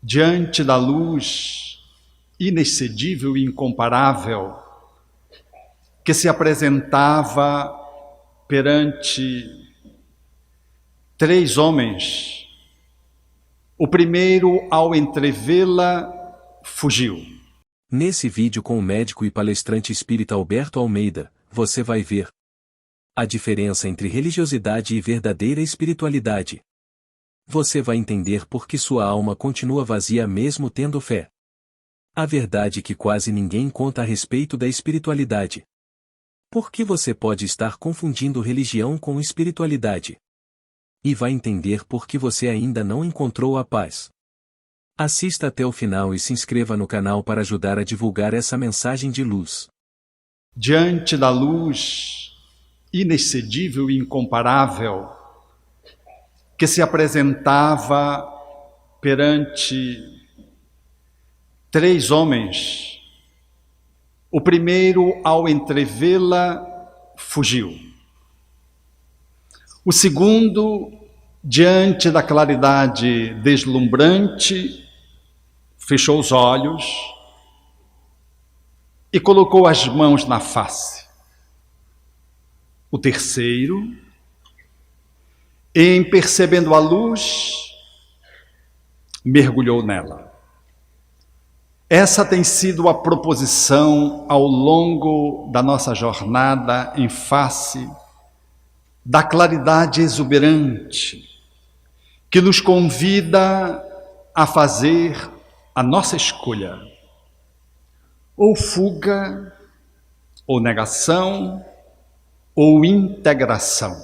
Diante da luz inexcedível e incomparável que se apresentava perante 3 homens, o primeiro, ao entrevê-la, fugiu. Nesse vídeo com o médico e palestrante espírita Alberto Almeida, você vai ver a diferença entre religiosidade e verdadeira espiritualidade. Você vai entender por que sua alma continua vazia mesmo tendo fé. A verdade que quase ninguém conta a respeito da espiritualidade. Por que você pode estar confundindo religião com espiritualidade? E vai entender por que você ainda não encontrou a paz. Assista até o final e se inscreva no canal para ajudar a divulgar essa mensagem de luz. Diante da luz inexcedível e incomparável que se apresentava perante 3 homens, o primeiro, ao entrevê-la, fugiu. O segundo, diante da claridade deslumbrante, fechou os olhos e colocou as mãos na face. O terceiro, em percebendo a luz, mergulhou nela. Essa tem sido a proposição ao longo da nossa jornada em face da claridade exuberante que nos convida a fazer a nossa escolha, ou fuga, ou negação, ou integração.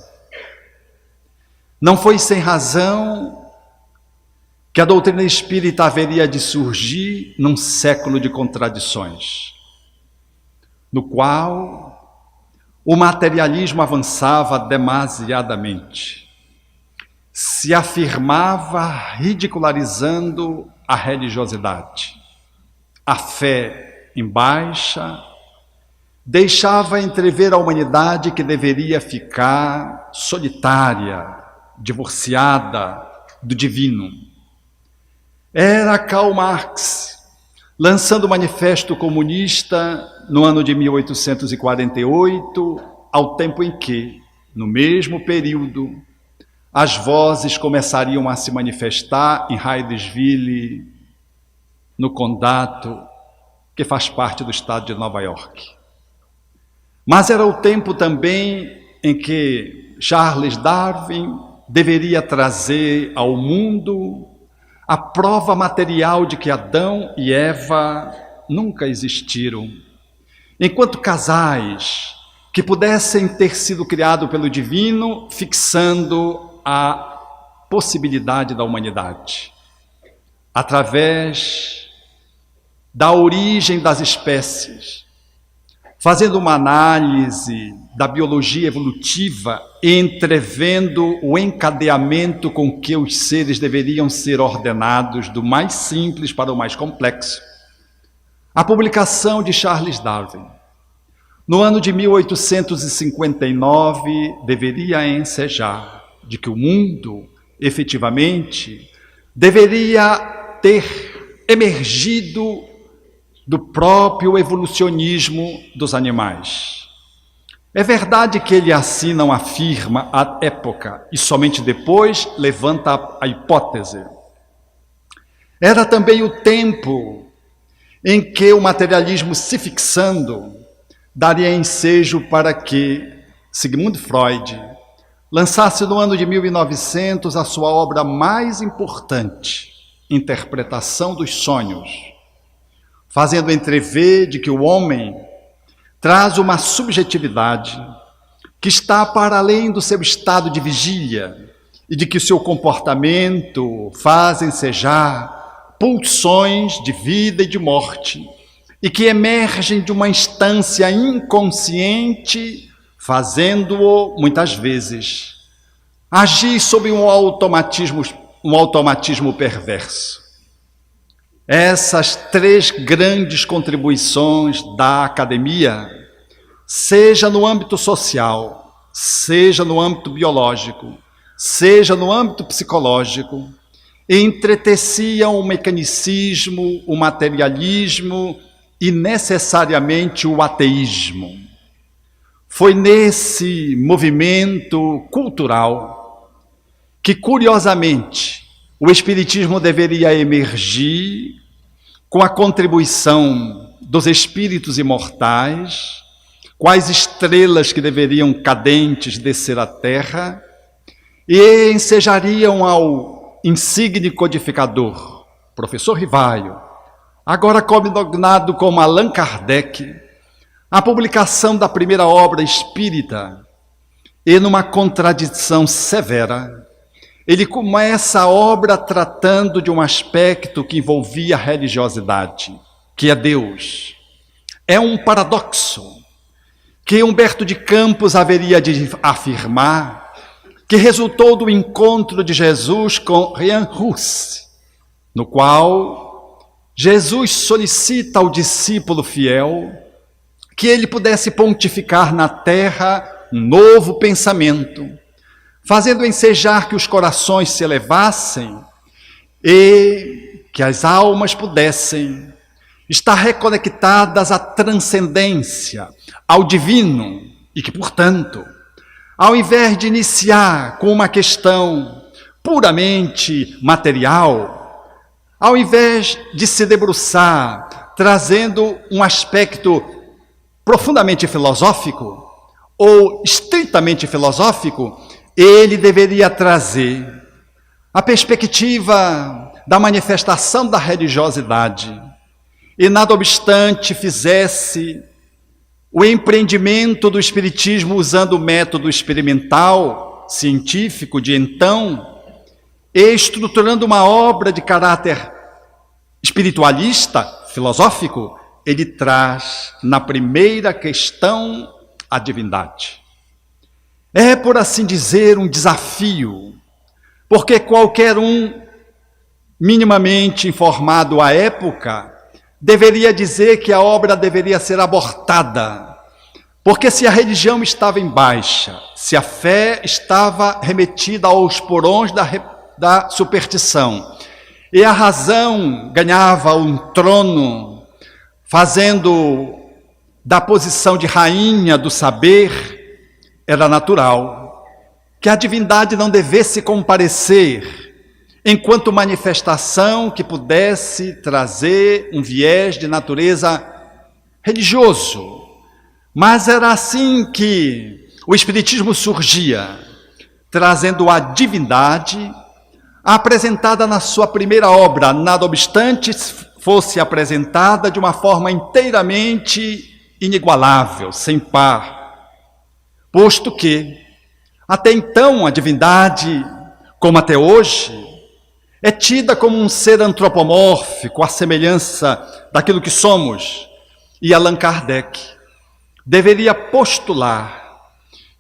Não foi sem razão que a doutrina espírita haveria de surgir num século de contradições, no qual o materialismo avançava demasiadamente, se afirmava ridicularizando a religiosidade, a fé em baixa, deixava entrever a humanidade que deveria ficar solitária, divorciada do divino. Era Karl Marx, lançando o Manifesto Comunista no ano de 1848, ao tempo em que, no mesmo período, as vozes começariam a se manifestar em Hydesville, no condado que faz parte do estado de Nova York. Mas era o tempo também em que Charles Darwin deveria trazer ao mundo a prova material de que Adão e Eva nunca existiram, enquanto casais que pudessem ter sido criados pelo divino, fixando a possibilidade da humanidade, através da origem das espécies, fazendo uma análise da biologia evolutiva, entrevendo o encadeamento com que os seres deveriam ser ordenados do mais simples para o mais complexo. A publicação de Charles Darwin, no ano de 1859, deveria ensejar de que o mundo, efetivamente, deveria ter emergido do próprio evolucionismo dos animais. É verdade que ele assim não afirma à época e somente depois levanta a hipótese. Era também o tempo em que o materialismo, se fixando, daria ensejo para que Sigmund Freud lançasse no ano de 1900 a sua obra mais importante, Interpretação dos Sonhos, fazendo entrever de que o homem traz uma subjetividade que está para além do seu estado de vigília e de que o seu comportamento faz ensejar pulsões de vida e de morte e que emergem de uma instância inconsciente, fazendo-o, muitas vezes, agir sob um automatismo perverso. Essas 3 grandes contribuições da academia, seja no âmbito social, seja no âmbito biológico, seja no âmbito psicológico, entreteciam o mecanicismo, o materialismo e necessariamente o ateísmo. Foi nesse movimento cultural que, curiosamente, o Espiritismo deveria emergir com a contribuição dos espíritos imortais, quais estrelas que deveriam cadentes descer à Terra, e ensejariam ao insigne codificador, professor Rivaio, agora cognado como Allan Kardec, a publicação da primeira obra espírita. E numa contradição severa, ele começa a obra tratando de um aspecto que envolvia a religiosidade, que é Deus. É um paradoxo que Humberto de Campos haveria de afirmar, que resultou do encontro de Jesus com Rian Hus, no qual Jesus solicita ao discípulo fiel que ele pudesse pontificar na terra um novo pensamento, fazendo ensejar que os corações se elevassem e que as almas pudessem estar reconectadas à transcendência, ao divino, e que, portanto, ao invés de iniciar com uma questão puramente material, ao invés de se debruçar trazendo um aspecto profundamente filosófico ou estritamente filosófico, ele deveria trazer a perspectiva da manifestação da religiosidade e, nada obstante, fizesse o empreendimento do espiritismo usando o método experimental, científico de então, e estruturando uma obra de caráter espiritualista, filosófico, ele traz na primeira questão a divindade. É, por assim dizer, um desafio, porque qualquer um minimamente informado à época deveria dizer que a obra deveria ser abortada, porque se a religião estava em baixa, se a fé estava remetida aos porões da superstição, e a razão ganhava um trono, fazendo da posição de rainha do saber, era natural que a divindade não devesse comparecer enquanto manifestação que pudesse trazer um viés de natureza religioso. Mas era assim que o Espiritismo surgia, trazendo a divindade apresentada na sua primeira obra, nada obstante fosse apresentada de uma forma inteiramente inigualável, sem par, posto que, até então, a divindade, como até hoje, é tida como um ser antropomórfico, à semelhança daquilo que somos. E Allan Kardec deveria postular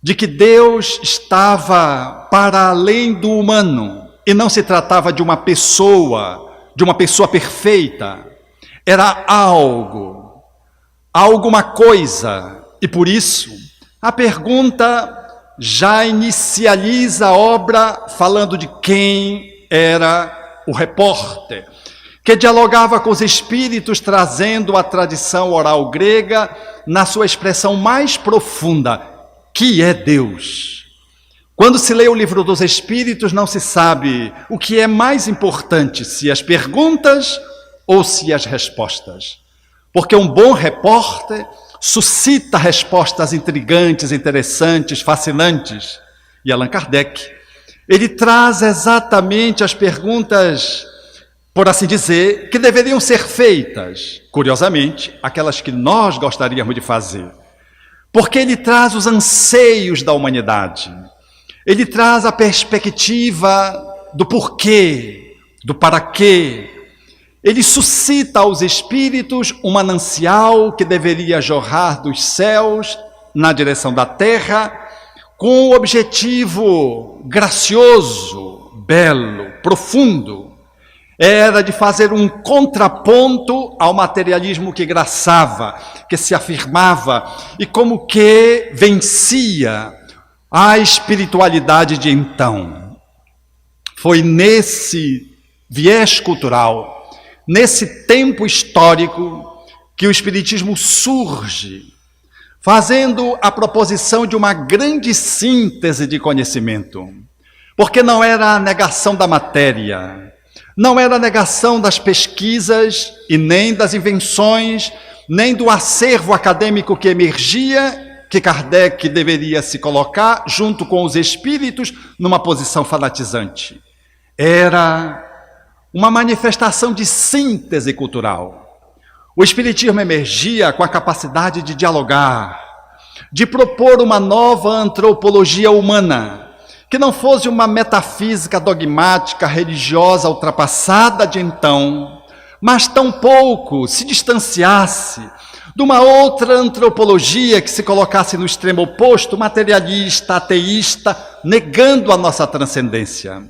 de que Deus estava para além do humano, e não se tratava de uma pessoa perfeita, era algo, alguma coisa, e por isso a pergunta já inicializa a obra falando de quem era o repórter, que dialogava com os espíritos, trazendo a tradição oral grega na sua expressão mais profunda, que é Deus. Quando se lê o livro dos Espíritos, não se sabe o que é mais importante, se as perguntas ou se as respostas. Porque um bom repórter suscita respostas intrigantes, interessantes, fascinantes. E Allan Kardec, ele traz exatamente as perguntas, por assim dizer, que deveriam ser feitas, curiosamente, aquelas que nós gostaríamos de fazer. Porque ele traz os anseios da humanidade. Ele traz a perspectiva do porquê, do para quê. Ele suscita aos espíritos um manancial que deveria jorrar dos céus na direção da terra, com o objetivo gracioso, belo, profundo, era de fazer um contraponto ao materialismo que graçava, que se afirmava e como que vencia a espiritualidade de então. Foi nesse viés cultural, nesse tempo histórico, que o Espiritismo surge, fazendo a proposição de uma grande síntese de conhecimento. Porque não era a negação da matéria, não era a negação das pesquisas e nem das invenções, nem do acervo acadêmico que emergia, que Kardec deveria se colocar junto com os espíritos numa posição fanatizante. Era uma manifestação de síntese cultural. O Espiritismo emergia com a capacidade de dialogar, de propor uma nova antropologia humana, que não fosse uma metafísica dogmática, religiosa, ultrapassada de então, mas tampouco se distanciasse de uma outra antropologia que se colocasse no extremo oposto, materialista, ateísta, negando a nossa transcendência.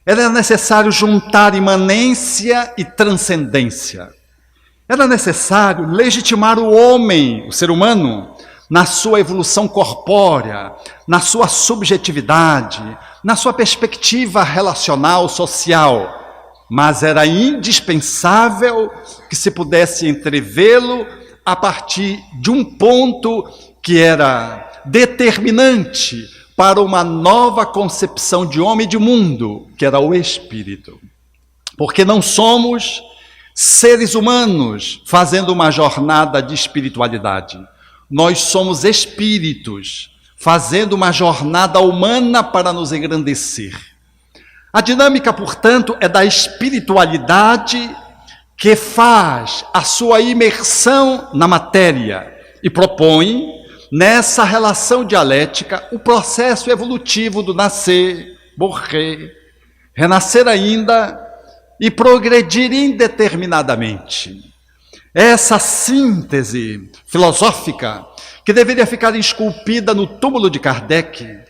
Era necessário juntar imanência e transcendência. Era necessário legitimar o homem, o ser humano, na sua evolução corpórea, na sua subjetividade, na sua perspectiva relacional, social. Mas era indispensável que se pudesse entrevê-lo a partir de um ponto que era determinante para uma nova concepção de homem e de mundo, que era o espírito. Porque não somos seres humanos fazendo uma jornada de espiritualidade. Nós somos espíritos fazendo uma jornada humana para nos engrandecer. A dinâmica, portanto, é da espiritualidade que faz a sua imersão na matéria e propõe, nessa relação dialética, o processo evolutivo do nascer, morrer, renascer ainda e progredir indeterminadamente. Essa síntese filosófica, que deveria ficar esculpida no túmulo de Kardec,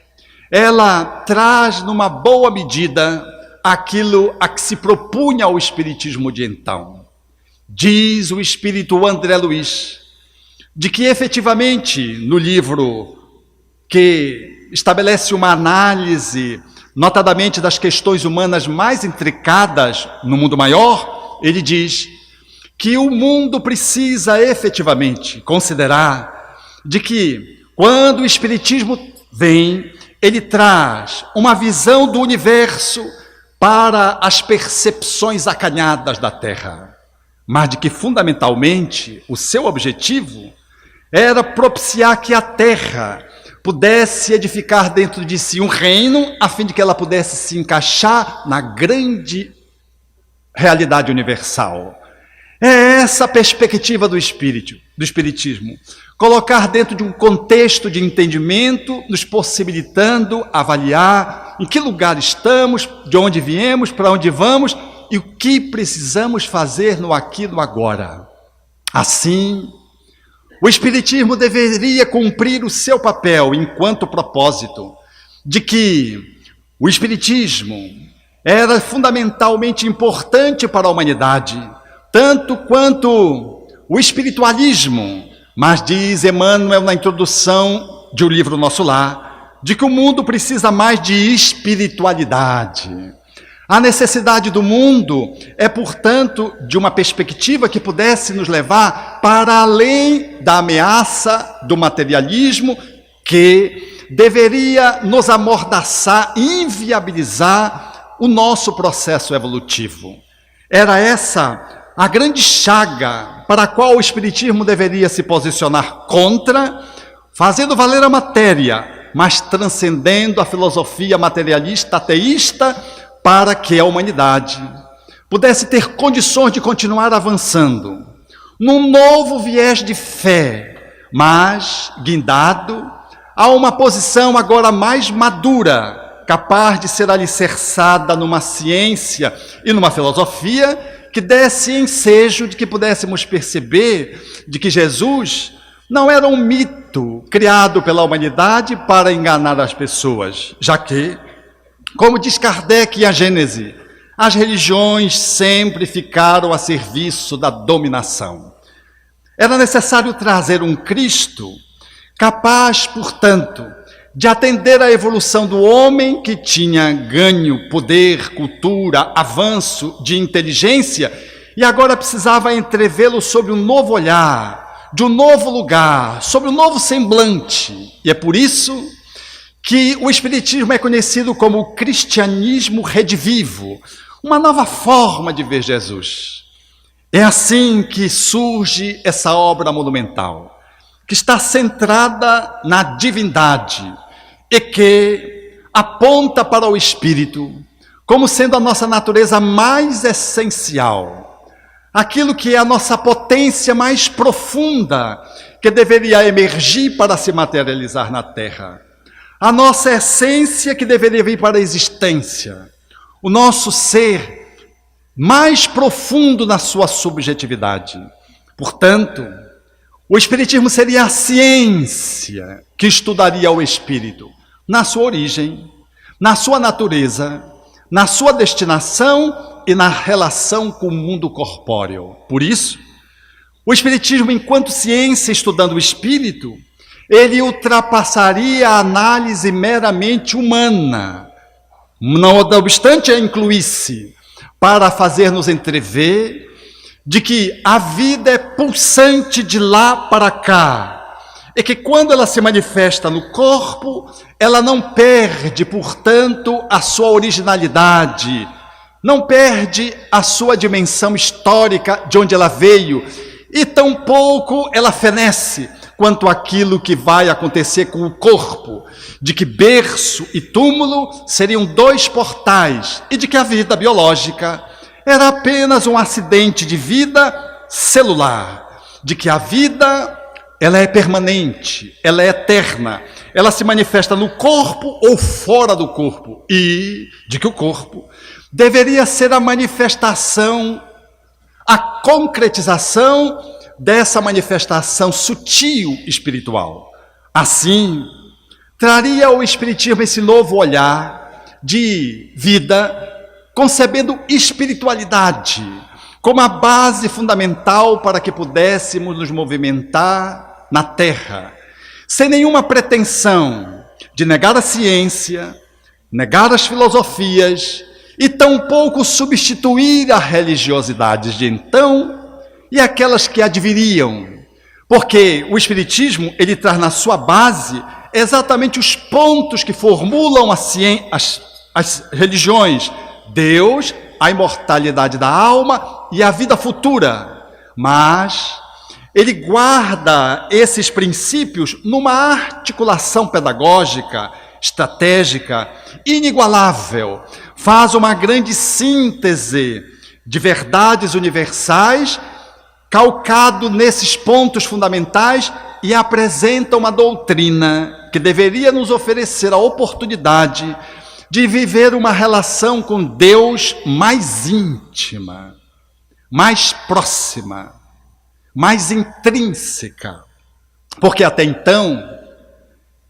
ela traz numa boa medida aquilo a que se propunha o Espiritismo de então. Diz o espírito André Luiz, de que efetivamente no livro que estabelece uma análise, notadamente das questões humanas mais intricadas no mundo maior, ele diz que o mundo precisa efetivamente considerar de que quando o Espiritismo vem, ele traz uma visão do universo para as percepções acanhadas da Terra, mas de que fundamentalmente o seu objetivo era propiciar que a Terra pudesse edificar dentro de si um reino, a fim de que ela pudesse se encaixar na grande realidade universal. É essa a perspectiva do Espiritismo. Colocar dentro de um contexto de entendimento, nos possibilitando avaliar em que lugar estamos, de onde viemos, para onde vamos e o que precisamos fazer no aqui e no agora. Assim, o Espiritismo deveria cumprir o seu papel enquanto propósito de que o Espiritismo era fundamentalmente importante para a humanidade, tanto quanto o espiritualismo. Mas diz Emmanuel na introdução de O Livro Nosso Lar, de que o mundo precisa mais de espiritualidade. A necessidade do mundo é, portanto, de uma perspectiva que pudesse nos levar para além da ameaça do materialismo, que deveria nos amordaçar, inviabilizar o nosso processo evolutivo. Era essa a grande chaga para a qual o Espiritismo deveria se posicionar contra, fazendo valer a matéria, mas transcendendo a filosofia materialista, ateísta, para que a humanidade pudesse ter condições de continuar avançando num novo viés de fé, mas guindado a uma posição agora mais madura, capaz de ser alicerçada numa ciência e numa filosofia que desse ensejo de que pudéssemos perceber de que Jesus não era um mito criado pela humanidade para enganar as pessoas, já que, como diz Kardec em A Gênese, as religiões sempre ficaram a serviço da dominação. Era necessário trazer um Cristo capaz, portanto, de atender à evolução do homem que tinha ganho poder, cultura, avanço de inteligência e agora precisava entrevê-lo sob um novo olhar, de um novo lugar, sobre um novo semblante. E é por isso que o Espiritismo é conhecido como o cristianismo redivivo, uma nova forma de ver Jesus. É assim que surge essa obra monumental, que está centrada na divindade e que aponta para o Espírito como sendo a nossa natureza mais essencial, aquilo que é a nossa potência mais profunda, que deveria emergir para se materializar na Terra. A nossa essência que deveria vir para a existência, o nosso ser mais profundo na sua subjetividade. Portanto, o Espiritismo seria a ciência que estudaria o Espírito na sua origem, na sua natureza, na sua destinação e na relação com o mundo corpóreo. Por isso, o Espiritismo, enquanto ciência estudando o Espírito, ele ultrapassaria a análise meramente humana, não obstante a incluísse, para fazer-nos entrever de que a vida é pulsante de lá para cá, e que quando ela se manifesta no corpo, ela não perde, portanto, a sua originalidade, não perde a sua dimensão histórica de onde ela veio, e tampouco ela fenece quanto àquilo que vai acontecer com o corpo, de que berço e túmulo seriam dois portais, e de que a vida biológica era apenas um acidente de vida celular, de que a vida, ela é permanente, ela é eterna, ela se manifesta no corpo ou fora do corpo, e de que o corpo deveria ser a manifestação, a concretização dessa manifestação sutil espiritual. Assim, traria o Espiritismo esse novo olhar de vida, concebendo espiritualidade como a base fundamental para que pudéssemos nos movimentar na Terra, sem nenhuma pretensão de negar a ciência, negar as filosofias e tampouco substituir a religiosidade de então e aquelas que adviriam, porque o Espiritismo, ele traz na sua base exatamente os pontos que formulam as religiões: Deus, a imortalidade da alma e a vida futura. Mas ele guarda esses princípios numa articulação pedagógica, estratégica, inigualável. Faz uma grande síntese de verdades universais, calcado nesses pontos fundamentais, e apresenta uma doutrina que deveria nos oferecer a oportunidade de viver uma relação com Deus mais íntima, mais próxima, mais intrínseca. Porque até então,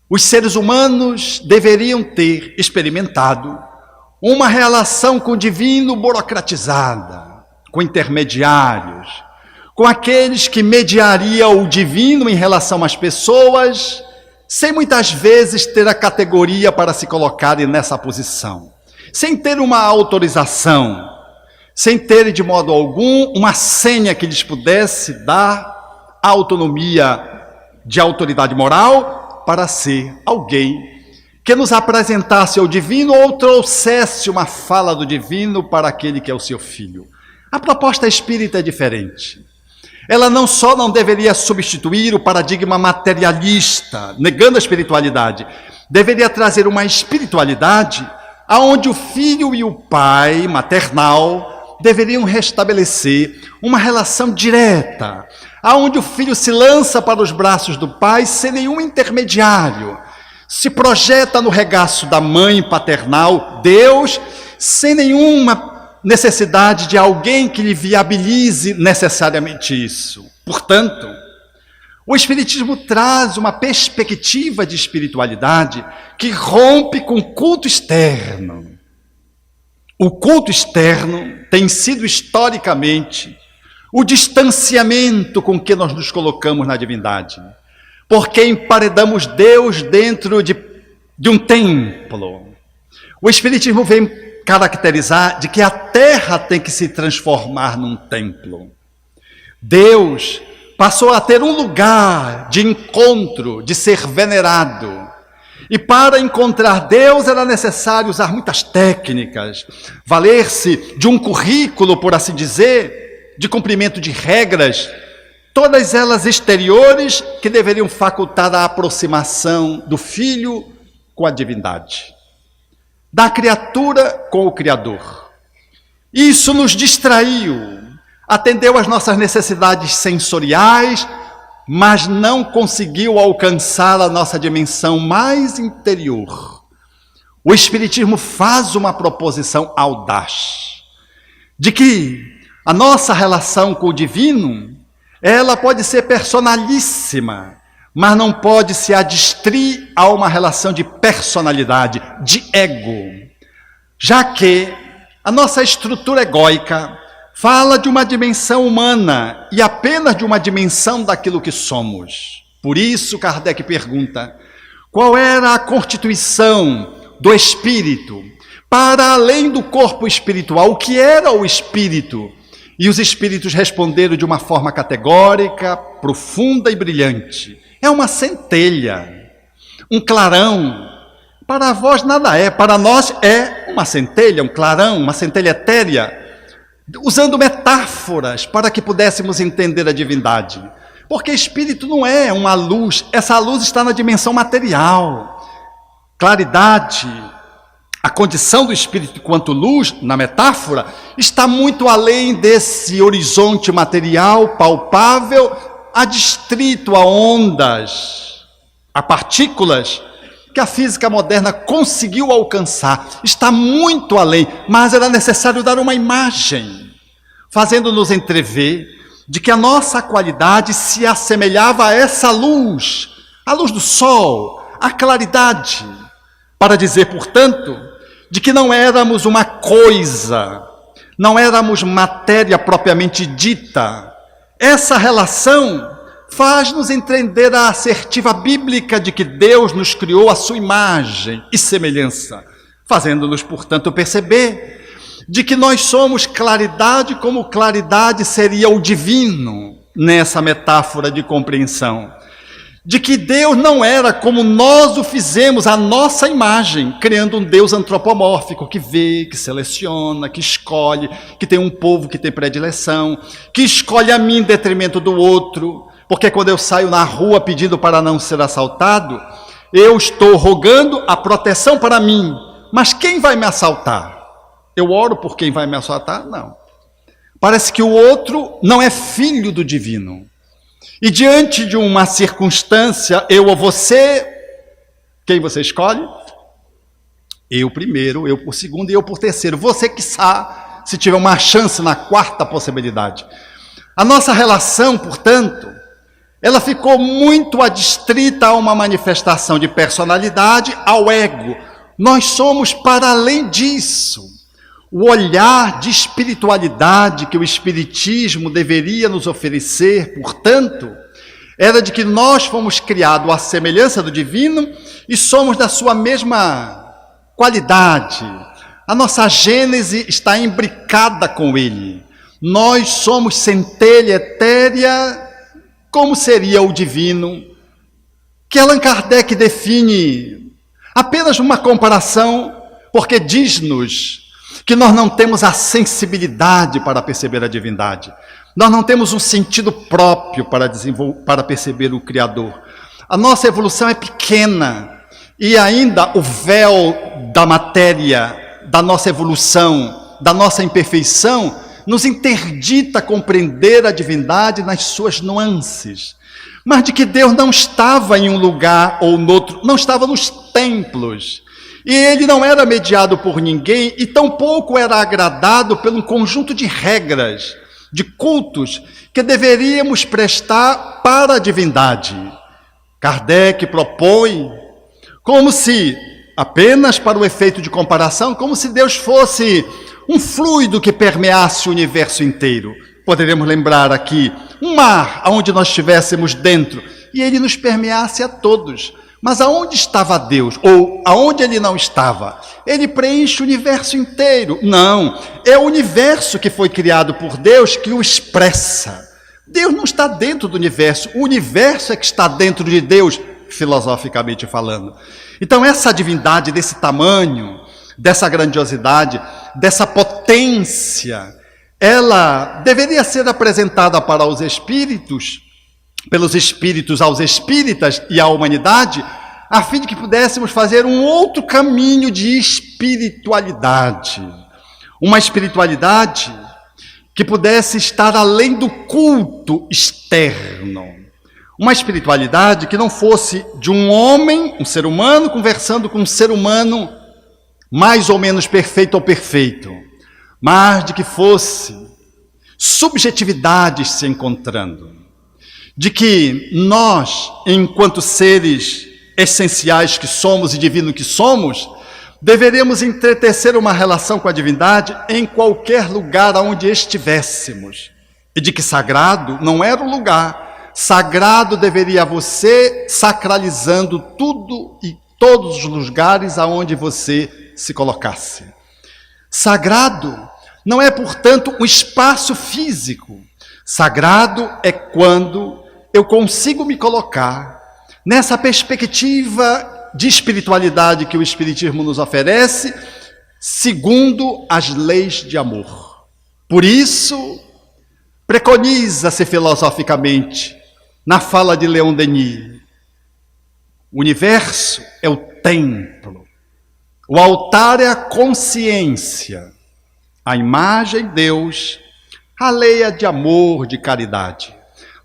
os seres humanos deveriam ter experimentado uma relação com o divino burocratizada, com intermediários, com aqueles que mediariam o divino em relação às pessoas, sem muitas vezes ter a categoria para se colocarem nessa posição, sem ter uma autorização, sem ter de modo algum uma senha que lhes pudesse dar a autonomia de autoridade moral para ser alguém que nos apresentasse ao divino ou trouxesse uma fala do divino para aquele que é o seu filho. A proposta espírita é diferente. Ela não só não deveria substituir o paradigma materialista, negando a espiritualidade, deveria trazer uma espiritualidade onde o filho e o pai maternal deveriam restabelecer uma relação direta, onde o filho se lança para os braços do pai sem nenhum intermediário, se projeta no regaço da mãe paternal, Deus, sem nenhuma necessidade de alguém que lhe viabilize necessariamente isso. Portanto, o Espiritismo traz uma perspectiva de espiritualidade que rompe com o culto externo. O culto externo tem sido historicamente o distanciamento com que nós nos colocamos na divindade, porque emparedamos Deus dentro de de um templo. O Espiritismo vem caracterizar de que a terra tem que se transformar num templo. Deus passou a ter um lugar de encontro, de ser venerado. E para encontrar Deus era necessário usar muitas técnicas, valer-se de um currículo, por assim dizer, de cumprimento de regras, todas elas exteriores que deveriam facultar a aproximação do Filho com a divindade, da criatura com o Criador. Isso nos distraiu, atendeu às nossas necessidades sensoriais, mas não conseguiu alcançar a nossa dimensão mais interior. O Espiritismo faz uma proposição audaz, de que a nossa relação com o divino, ela pode ser personalíssima, mas não pode se adstrir a uma relação de personalidade, de ego, já que a nossa estrutura egóica fala de uma dimensão humana e apenas de uma dimensão daquilo que somos. Por isso, Kardec pergunta, qual era a constituição do espírito para além do corpo espiritual? O que era o espírito? E os espíritos responderam de uma forma categórica, profunda e brilhante. É uma centelha, um clarão. Para vós nada é, para nós é uma centelha, um clarão, uma centelha etérea, usando metáforas para que pudéssemos entender a divindade. Porque espírito não é uma luz, essa luz está na dimensão material. Claridade, a condição do espírito quanto luz, na metáfora, está muito além desse horizonte material, palpável, adstrito a ondas, a partículas, que a física moderna conseguiu alcançar, está muito além, mas era necessário dar uma imagem, fazendo-nos entrever de que a nossa qualidade se assemelhava a essa luz, a luz do sol, a claridade, para dizer, portanto, de que não éramos uma coisa, não éramos matéria propriamente dita. Essa relação faz-nos entender a assertiva bíblica de que Deus nos criou à sua imagem e semelhança, fazendo-nos, portanto, perceber de que nós somos claridade, como claridade seria o divino, nessa metáfora de compreensão. De que Deus não era como nós o fizemos, a nossa imagem, criando um Deus antropomórfico, que vê, que seleciona, que escolhe, que tem um povo que tem predileção, que escolhe a mim em detrimento do outro. Porque quando eu saio na rua pedindo para não ser assaltado, eu estou rogando a proteção para mim. Mas quem vai me assaltar? Eu oro por quem vai me assaltar? Não. Parece que o outro não é filho do divino. E diante de uma circunstância, eu ou você, quem você escolhe? Eu primeiro, eu por segundo e eu por terceiro. Você quiçá, se tiver uma chance na quarta possibilidade. A nossa relação, portanto, ela ficou muito adstrita a uma manifestação de personalidade, ao ego. Nós somos para além disso. O olhar de espiritualidade que o Espiritismo deveria nos oferecer, portanto, era de que nós fomos criados à semelhança do divino e somos da sua mesma qualidade. A nossa gênese está imbricada com ele. Nós somos centelha etérea. Como seria o divino? Que Allan Kardec define apenas uma comparação, porque diz-nos que nós não temos a sensibilidade para perceber a divindade. Nós não temos um sentido próprio para perceber o Criador. A nossa evolução é pequena e ainda o véu da matéria, da nossa evolução, da nossa imperfeição, nos interdita a compreender a divindade nas suas nuances. Mas de que Deus não estava em um lugar ou no outro, não estava nos templos. E ele não era mediado por ninguém e tampouco era agradado pelo conjunto de regras, de cultos que deveríamos prestar para a divindade. Kardec propõe, como se, apenas para o efeito de comparação, como se Deus fosse um fluido que permeasse o universo inteiro. Poderíamos lembrar aqui um mar onde nós estivéssemos dentro e ele nos permeasse a todos. Mas aonde estava Deus? Ou aonde ele não estava? Ele preenche o universo inteiro. Não, é o universo que foi criado por Deus que o expressa. Deus não está dentro do universo, o universo é que está dentro de Deus, filosoficamente falando. Então essa divindade desse tamanho, dessa grandiosidade, dessa potência, ela deveria ser apresentada para os espíritos, pelos espíritos aos espíritas e à humanidade, a fim de que pudéssemos fazer um outro caminho de espiritualidade. Uma espiritualidade que pudesse estar além do culto externo. Uma espiritualidade que não fosse de um homem, um ser humano, conversando com um ser humano mais ou menos perfeito ou perfeito, mas de que fosse subjetividades se encontrando. De que nós, enquanto seres essenciais que somos e divino que somos, deveríamos entretecer uma relação com a divindade em qualquer lugar onde estivéssemos. E de que sagrado não era o lugar. Sagrado deveria você sacralizando tudo e todos os lugares aonde você se colocasse. Sagrado não é, portanto, um espaço físico. Sagrado é quando eu consigo me colocar nessa perspectiva de espiritualidade que o Espiritismo nos oferece, segundo as leis de amor. Por isso, preconiza-se filosoficamente, na fala de Leon Denis, o universo é o templo, o altar é a consciência, a imagem Deus, a lei é de amor, de caridade.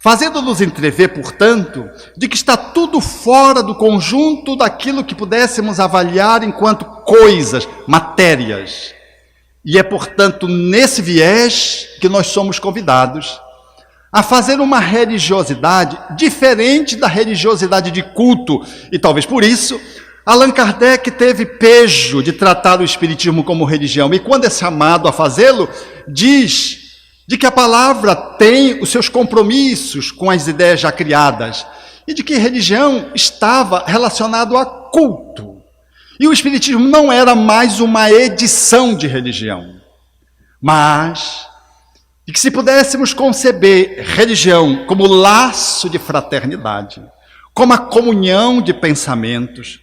Fazendo-nos entrever, portanto, de que está tudo fora do conjunto daquilo que pudéssemos avaliar enquanto coisas, matérias. E é, portanto, nesse viés que nós somos convidados a fazer uma religiosidade diferente da religiosidade de culto. E talvez por isso, Allan Kardec teve pejo de tratar o Espiritismo como religião. E quando é chamado a fazê-lo, diz de que a palavra tem os seus compromissos com as ideias já criadas e de que religião estava relacionado a culto. E o Espiritismo não era mais uma edição de religião, mas de que se pudéssemos conceber religião como laço de fraternidade, como a comunhão de pensamentos,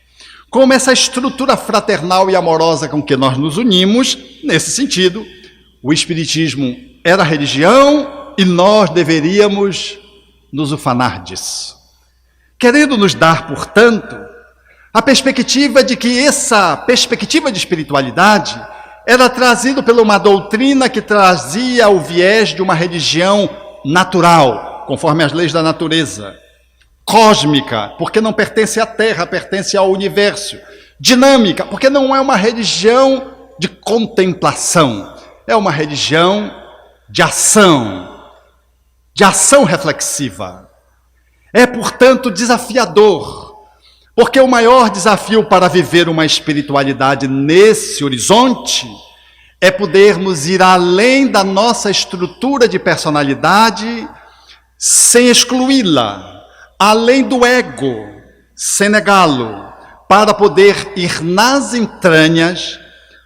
como essa estrutura fraternal e amorosa com que nós nos unimos, nesse sentido, o Espiritismo era religião e nós deveríamos nos ufanar disso. Querendo nos dar, portanto, a perspectiva de que essa perspectiva de espiritualidade era trazida por uma doutrina que trazia o viés de uma religião natural, conforme as leis da natureza, cósmica, porque não pertence à Terra, pertence ao universo, dinâmica, porque não é uma religião de contemplação, é uma religião de ação reflexiva. É, portanto, desafiador, porque o maior desafio para viver uma espiritualidade nesse horizonte é podermos ir além da nossa estrutura de personalidade sem excluí-la, além do ego, sem negá-lo, para poder ir nas entranhas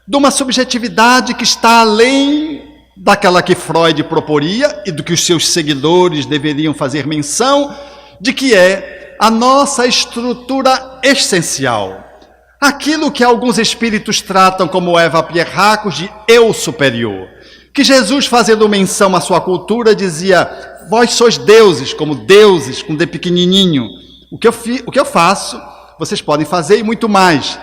de uma subjetividade que está além daquela que Freud proporia e do que os seus seguidores deveriam fazer menção, de que é a nossa estrutura essencial. Aquilo que alguns espíritos tratam como Eva Pierre Racos de eu superior. Que Jesus, fazendo menção à sua cultura, dizia, vós sois deuses, como deuses, com D pequenininho. O que eu faço, vocês podem fazer e muito mais.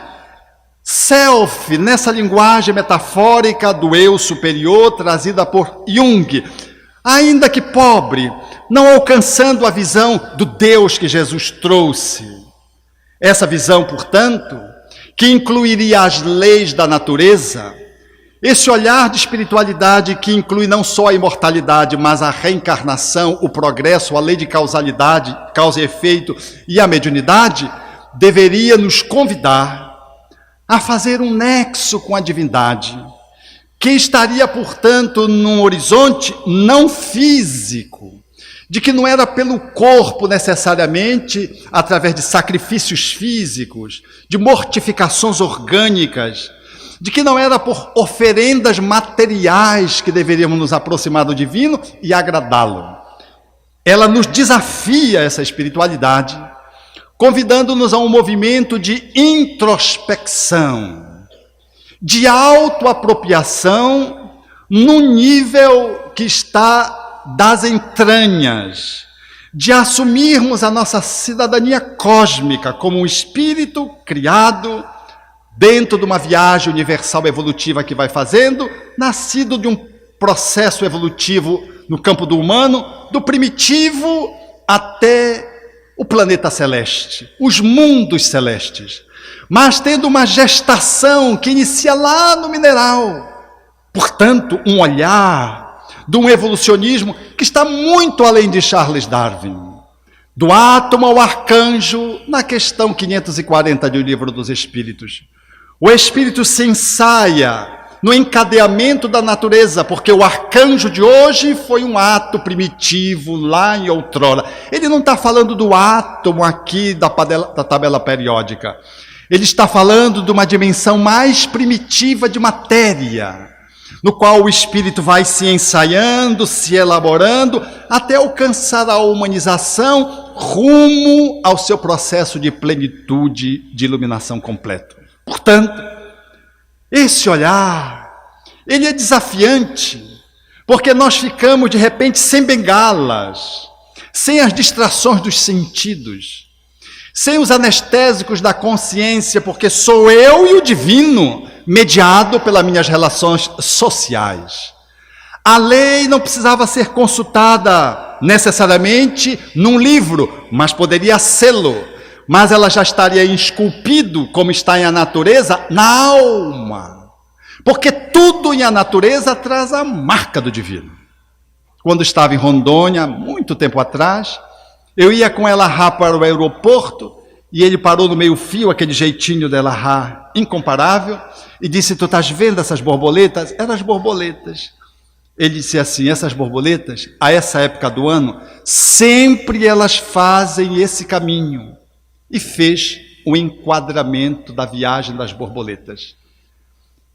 Self, nessa linguagem metafórica do eu superior, trazida por Jung, ainda que pobre, não alcançando a visão do Deus que Jesus trouxe. Essa visão, portanto, que incluiria as leis da natureza, esse olhar de espiritualidade que inclui não só a imortalidade, mas a reencarnação, o progresso, a lei de causalidade, causa e efeito e a mediunidade, deveria nos convidar a fazer um nexo com a divindade, que estaria, portanto, num horizonte não físico, de que não era pelo corpo necessariamente, através de sacrifícios físicos, de mortificações orgânicas, de que não era por oferendas materiais que deveríamos nos aproximar do divino e agradá-lo. Ela nos desafia, essa espiritualidade, convidando-nos a um movimento de introspecção, de autoapropriação, num nível que está das entranhas, de assumirmos a nossa cidadania cósmica como um espírito criado dentro de uma viagem universal evolutiva que vai fazendo, nascido de um processo evolutivo no campo do humano, do primitivo até o planeta celeste, os mundos celestes, mas tendo uma gestação que inicia lá no mineral. Portanto, um olhar de um evolucionismo que está muito além de Charles Darwin, do átomo ao arcanjo, na questão 540 do Livro dos Espíritos. O espírito se ensaia no encadeamento da natureza, porque o arcanjo de hoje foi um ato primitivo lá em outrora. Ele não está falando do átomo aqui da tabela periódica. Ele está falando de uma dimensão mais primitiva de matéria, no qual o espírito vai se ensaiando, se elaborando, até alcançar a humanização rumo ao seu processo de plenitude, de iluminação completo. Portanto, esse olhar, ele é desafiante, porque nós ficamos de repente sem bengalas, sem as distrações dos sentidos, sem os anestésicos da consciência, porque sou eu e o divino, mediado pelas minhas relações sociais. A lei não precisava ser consultada necessariamente num livro, mas poderia sê-lo. Mas ela já estaria esculpido, como está em a natureza, na alma. Porque tudo em a natureza traz a marca do divino. Quando estava em Rondônia, muito tempo atrás, eu ia com Elahá para o aeroporto, e ele parou no meio-fio, aquele jeitinho de Elahá incomparável, e disse: tu estás vendo essas borboletas? Eram as borboletas. Ele disse assim: essas borboletas, a essa época do ano, sempre elas fazem esse caminho. E fez o enquadramento da viagem das borboletas.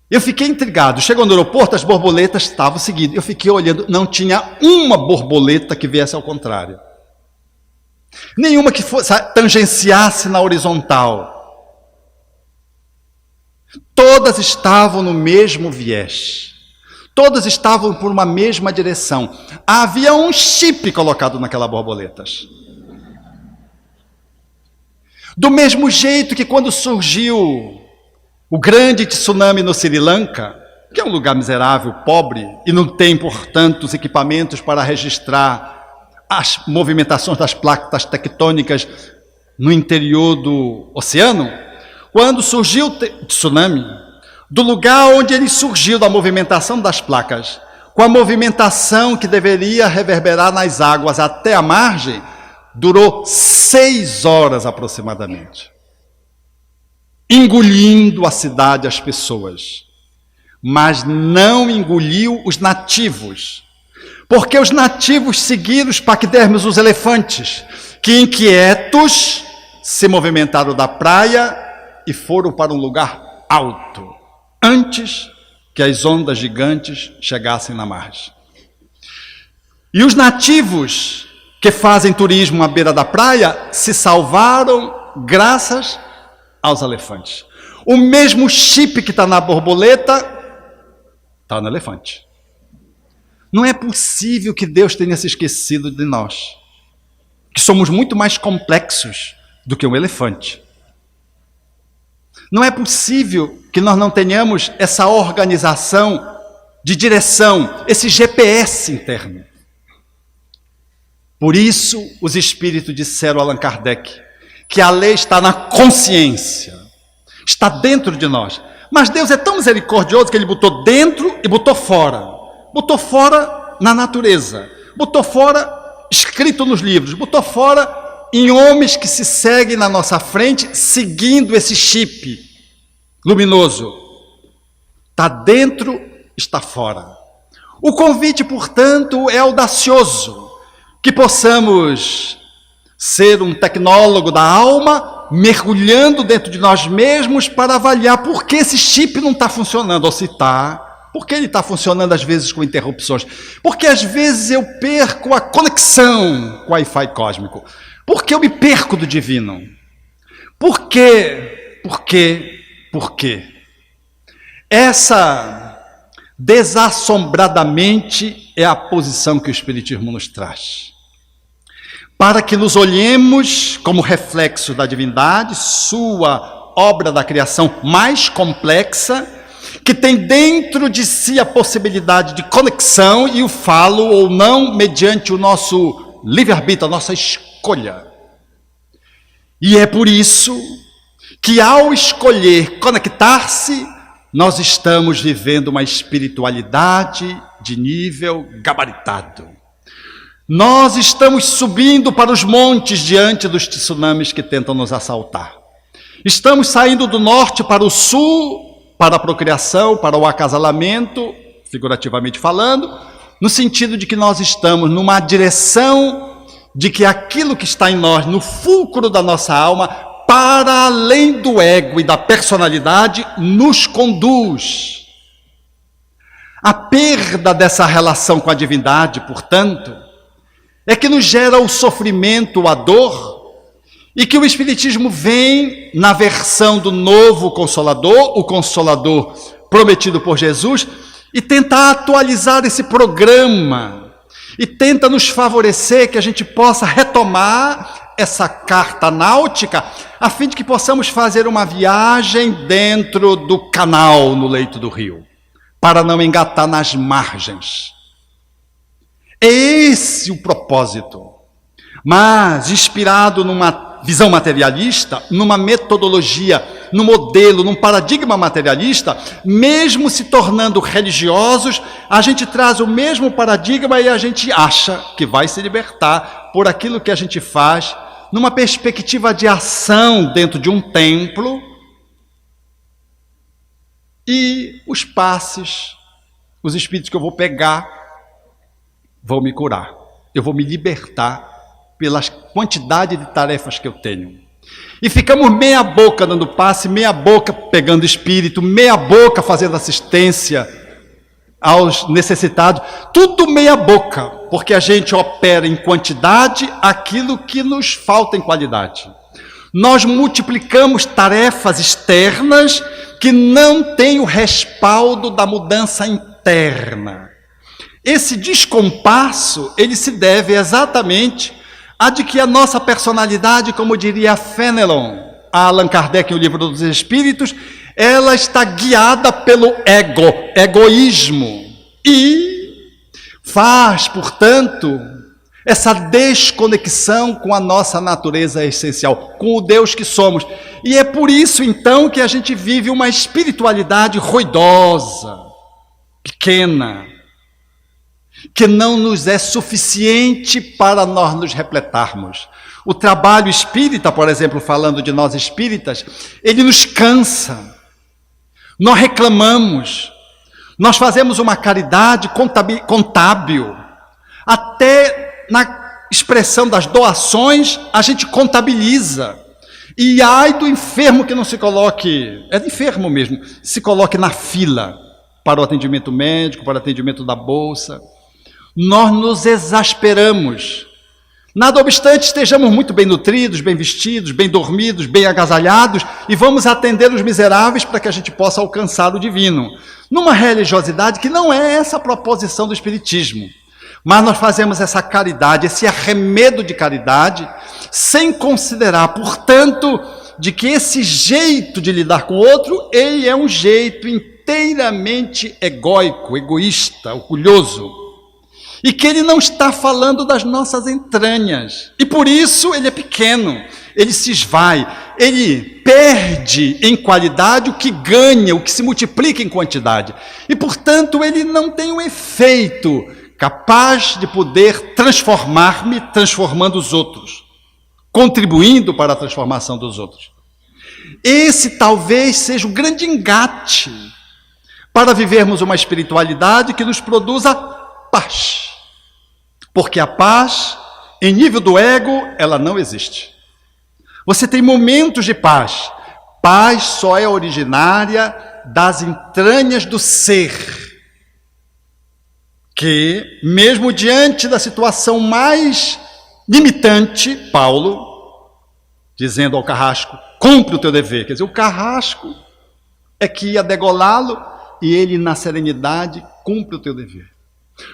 Eu fiquei intrigado. Chegou no aeroporto, as borboletas estavam seguindo. Eu fiquei olhando, não tinha uma borboleta que viesse ao contrário. Nenhuma que fosse, tangenciasse na horizontal. Todas estavam no mesmo viés. Todas estavam por uma mesma direção. Havia um chip colocado naquelas borboletas. Do mesmo jeito que quando surgiu o grande tsunami no Sri Lanka, que é um lugar miserável, pobre, e não tem, portanto, os equipamentos para registrar as movimentações das placas tectônicas no interior do oceano, quando surgiu o tsunami, do lugar onde ele surgiu, da movimentação das placas, com a movimentação que deveria reverberar nas águas até a margem, durou 6 horas aproximadamente, engolindo a cidade, as pessoas, mas não engoliu os nativos, porque os nativos seguiram os paquidermos, os elefantes, que inquietos se movimentaram da praia e foram para um lugar alto, antes que as ondas gigantes chegassem na margem. E os nativos que fazem turismo à beira da praia se salvaram graças aos elefantes. O mesmo chip que está na borboleta está no elefante. Não é possível que Deus tenha se esquecido de nós, que somos muito mais complexos do que um elefante. Não é possível que nós não tenhamos essa organização de direção, esse GPS interno. Por isso, os espíritos disseram a Allan Kardec que a lei está na consciência, está dentro de nós. Mas Deus é tão misericordioso que Ele botou dentro e botou fora. Botou fora na natureza, botou fora escrito nos livros, botou fora em homens que se seguem na nossa frente, seguindo esse chip luminoso. Está dentro, está fora. O convite, portanto, é audacioso. que possamos ser um tecnólogo da alma, mergulhando dentro de nós mesmos para avaliar por que esse chip não está funcionando, ou se está, por que ele está funcionando às vezes com interrupções, porque às vezes eu perco a conexão com o Wi-Fi cósmico, por que eu me perco do divino, por quê? Essa desassombradamente é a posição que o Espiritismo nos traz. Para que nos olhemos como reflexo da divindade, sua obra da criação mais complexa, que tem dentro de si a possibilidade de conexão, e o falo ou não mediante o nosso livre-arbítrio, a nossa escolha. E é por isso que ao escolher conectar-se, nós estamos vivendo uma espiritualidade de nível gabaritado. Nós estamos subindo para os montes diante dos tsunamis que tentam nos assaltar. Estamos saindo do norte para o sul, para a procriação, para o acasalamento, figurativamente falando, no sentido de que nós estamos numa direção de que aquilo que está em nós, no fulcro da nossa alma, para além do ego e da personalidade, nos conduz. A perda dessa relação com a divindade, portanto, é que nos gera o sofrimento, a dor, e que o Espiritismo vem na versão do novo Consolador, o Consolador prometido por Jesus, e tenta atualizar esse programa, e tenta nos favorecer que a gente possa retomar essa carta náutica, a fim de que possamos fazer uma viagem dentro do canal no leito do rio, para não engatar nas margens. É esse o propósito, mas inspirado numa visão materialista, numa metodologia, num modelo, num paradigma materialista, mesmo se tornando religiosos, a gente traz o mesmo paradigma e a gente acha que vai se libertar por aquilo que a gente faz, numa perspectiva de ação dentro de um templo, e os passes, os espíritos que eu vou pegar, vão me curar. Eu vou me libertar pela quantidade de tarefas que eu tenho. E ficamos meia boca dando passe, meia boca pegando espírito, meia boca fazendo assistência aos necessitados, tudo meia boca, porque a gente opera em quantidade aquilo que nos falta em qualidade. Nós multiplicamos tarefas externas que não têm o respaldo da mudança interna. Esse descompasso, ele se deve exatamente a de que a nossa personalidade, como diria Fenelon, a Allan Kardec, o Livro dos Espíritos, ela está guiada pelo egoísmo, e faz, portanto, essa desconexão com a nossa natureza essencial, com o Deus que somos. E é por isso, então, que a gente vive uma espiritualidade ruidosa, pequena, que não nos é suficiente para nós nos repletarmos. O trabalho espírita, por exemplo, falando de nós espíritas, ele nos cansa. Nós reclamamos, nós fazemos uma caridade contábil, até na expressão das doações a gente contabiliza. E ai do enfermo que não se coloque, é de enfermo mesmo, se coloque na fila para o atendimento médico, para o atendimento da bolsa. Nós nos exasperamos. Nada obstante, estejamos muito bem nutridos, bem vestidos, bem dormidos, bem agasalhados, e vamos atender os miseráveis para que a gente possa alcançar o divino. Numa religiosidade que não é essa a proposição do Espiritismo. Mas nós fazemos essa caridade, esse arremedo de caridade, sem considerar, portanto, de que esse jeito de lidar com o outro, ele é um jeito inteiramente egóico, egoísta, orgulhoso. E que ele não está falando das nossas entranhas. E por isso ele é pequeno, ele se esvai, ele perde em qualidade o que ganha, o que se multiplica em quantidade. E, portanto, ele não tem um efeito capaz de poder transformar-me, transformando os outros, contribuindo para a transformação dos outros. Esse talvez seja o grande engate para vivermos uma espiritualidade que nos produza paz. Porque a paz Em nível do ego, ela não existe. Você tem momentos de paz. Paz só é originária das entranhas do ser, que, mesmo diante da situação mais limitante, Paulo, dizendo ao carrasco, cumpre o teu dever. Quer dizer, o carrasco é que ia degolá-lo e ele, na serenidade, cumpre o teu dever.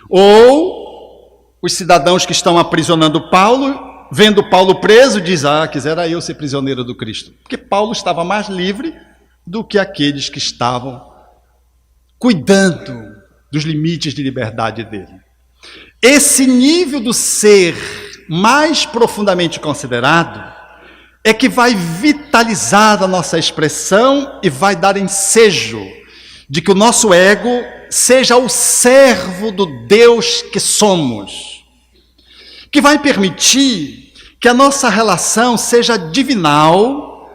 Ou os cidadãos que estão aprisionando Paulo, vendo Paulo preso, diz, quisera eu ser prisioneiro do Cristo. Porque Paulo estava mais livre do que aqueles que estavam cuidando dos limites de liberdade dele. Esse nível do ser mais profundamente considerado é que vai vitalizar a nossa expressão e vai dar ensejo de que o nosso ego seja o servo do Deus que somos, que vai permitir que a nossa relação seja divinal,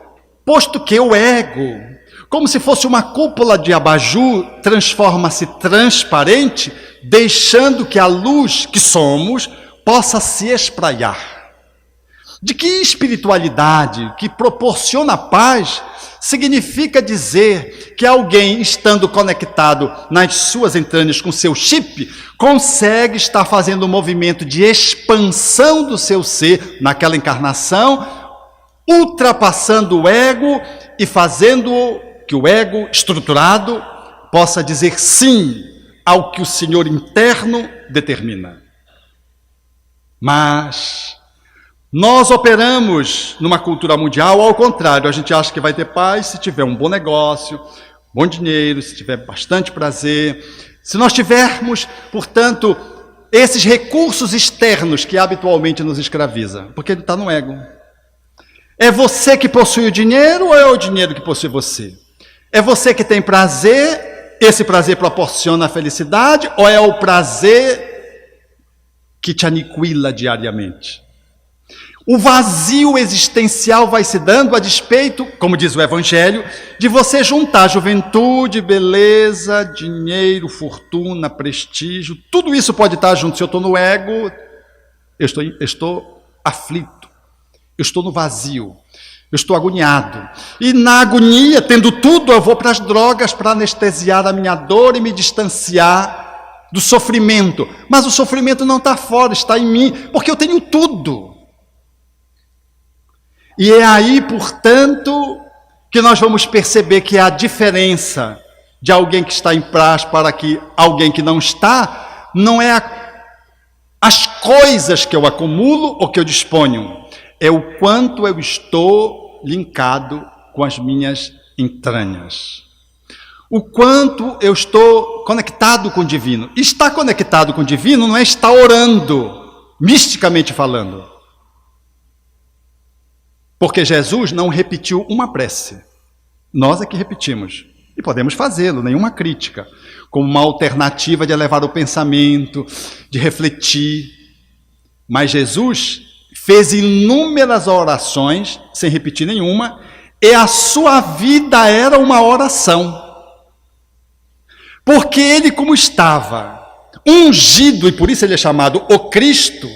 posto que o ego, como se fosse uma cúpula de abajur, transforma-se transparente, deixando que a luz que somos possa se espraiar. De que espiritualidade que proporciona paz significa dizer que alguém, estando conectado nas suas entranhas com seu chip, consegue estar fazendo um movimento de expansão do seu ser naquela encarnação, ultrapassando o ego e fazendo que o ego estruturado possa dizer sim ao que o Senhor interno determina. Mas nós operamos numa cultura mundial ao contrário. A gente acha que vai ter paz se tiver um bom negócio, bom dinheiro, se tiver bastante prazer. Se nós tivermos, portanto, esses recursos externos que habitualmente nos escraviza, porque ele está no ego. É você que possui o dinheiro ou é o dinheiro que possui você? É você que tem prazer, esse prazer proporciona a felicidade, ou é o prazer que te aniquila diariamente? O vazio existencial vai se dando a despeito, como diz o Evangelho, de você juntar juventude, beleza, dinheiro, fortuna, prestígio. Tudo isso pode estar junto. Se eu estou no ego, eu estou aflito, eu estou no vazio, eu estou agoniado. E na agonia, tendo tudo, eu vou para as drogas para anestesiar a minha dor e me distanciar do sofrimento. Mas o sofrimento não está fora, está em mim, porque eu tenho tudo. E é aí, portanto, que nós vamos perceber que a diferença de alguém que está em paz para que alguém que não está, não é as coisas que eu acumulo ou que eu disponho, é o quanto eu estou linkado com as minhas entranhas. O quanto eu estou conectado com o divino. Estar conectado com o divino não é estar orando, misticamente falando. Porque Jesus não repetiu uma prece. Nós é que repetimos. E podemos fazê-lo, nenhuma crítica. Como uma alternativa de elevar o pensamento, de refletir. Mas Jesus fez inúmeras orações, sem repetir nenhuma, e a sua vida era uma oração. Porque ele, como estava ungido, e por isso ele é chamado o Cristo,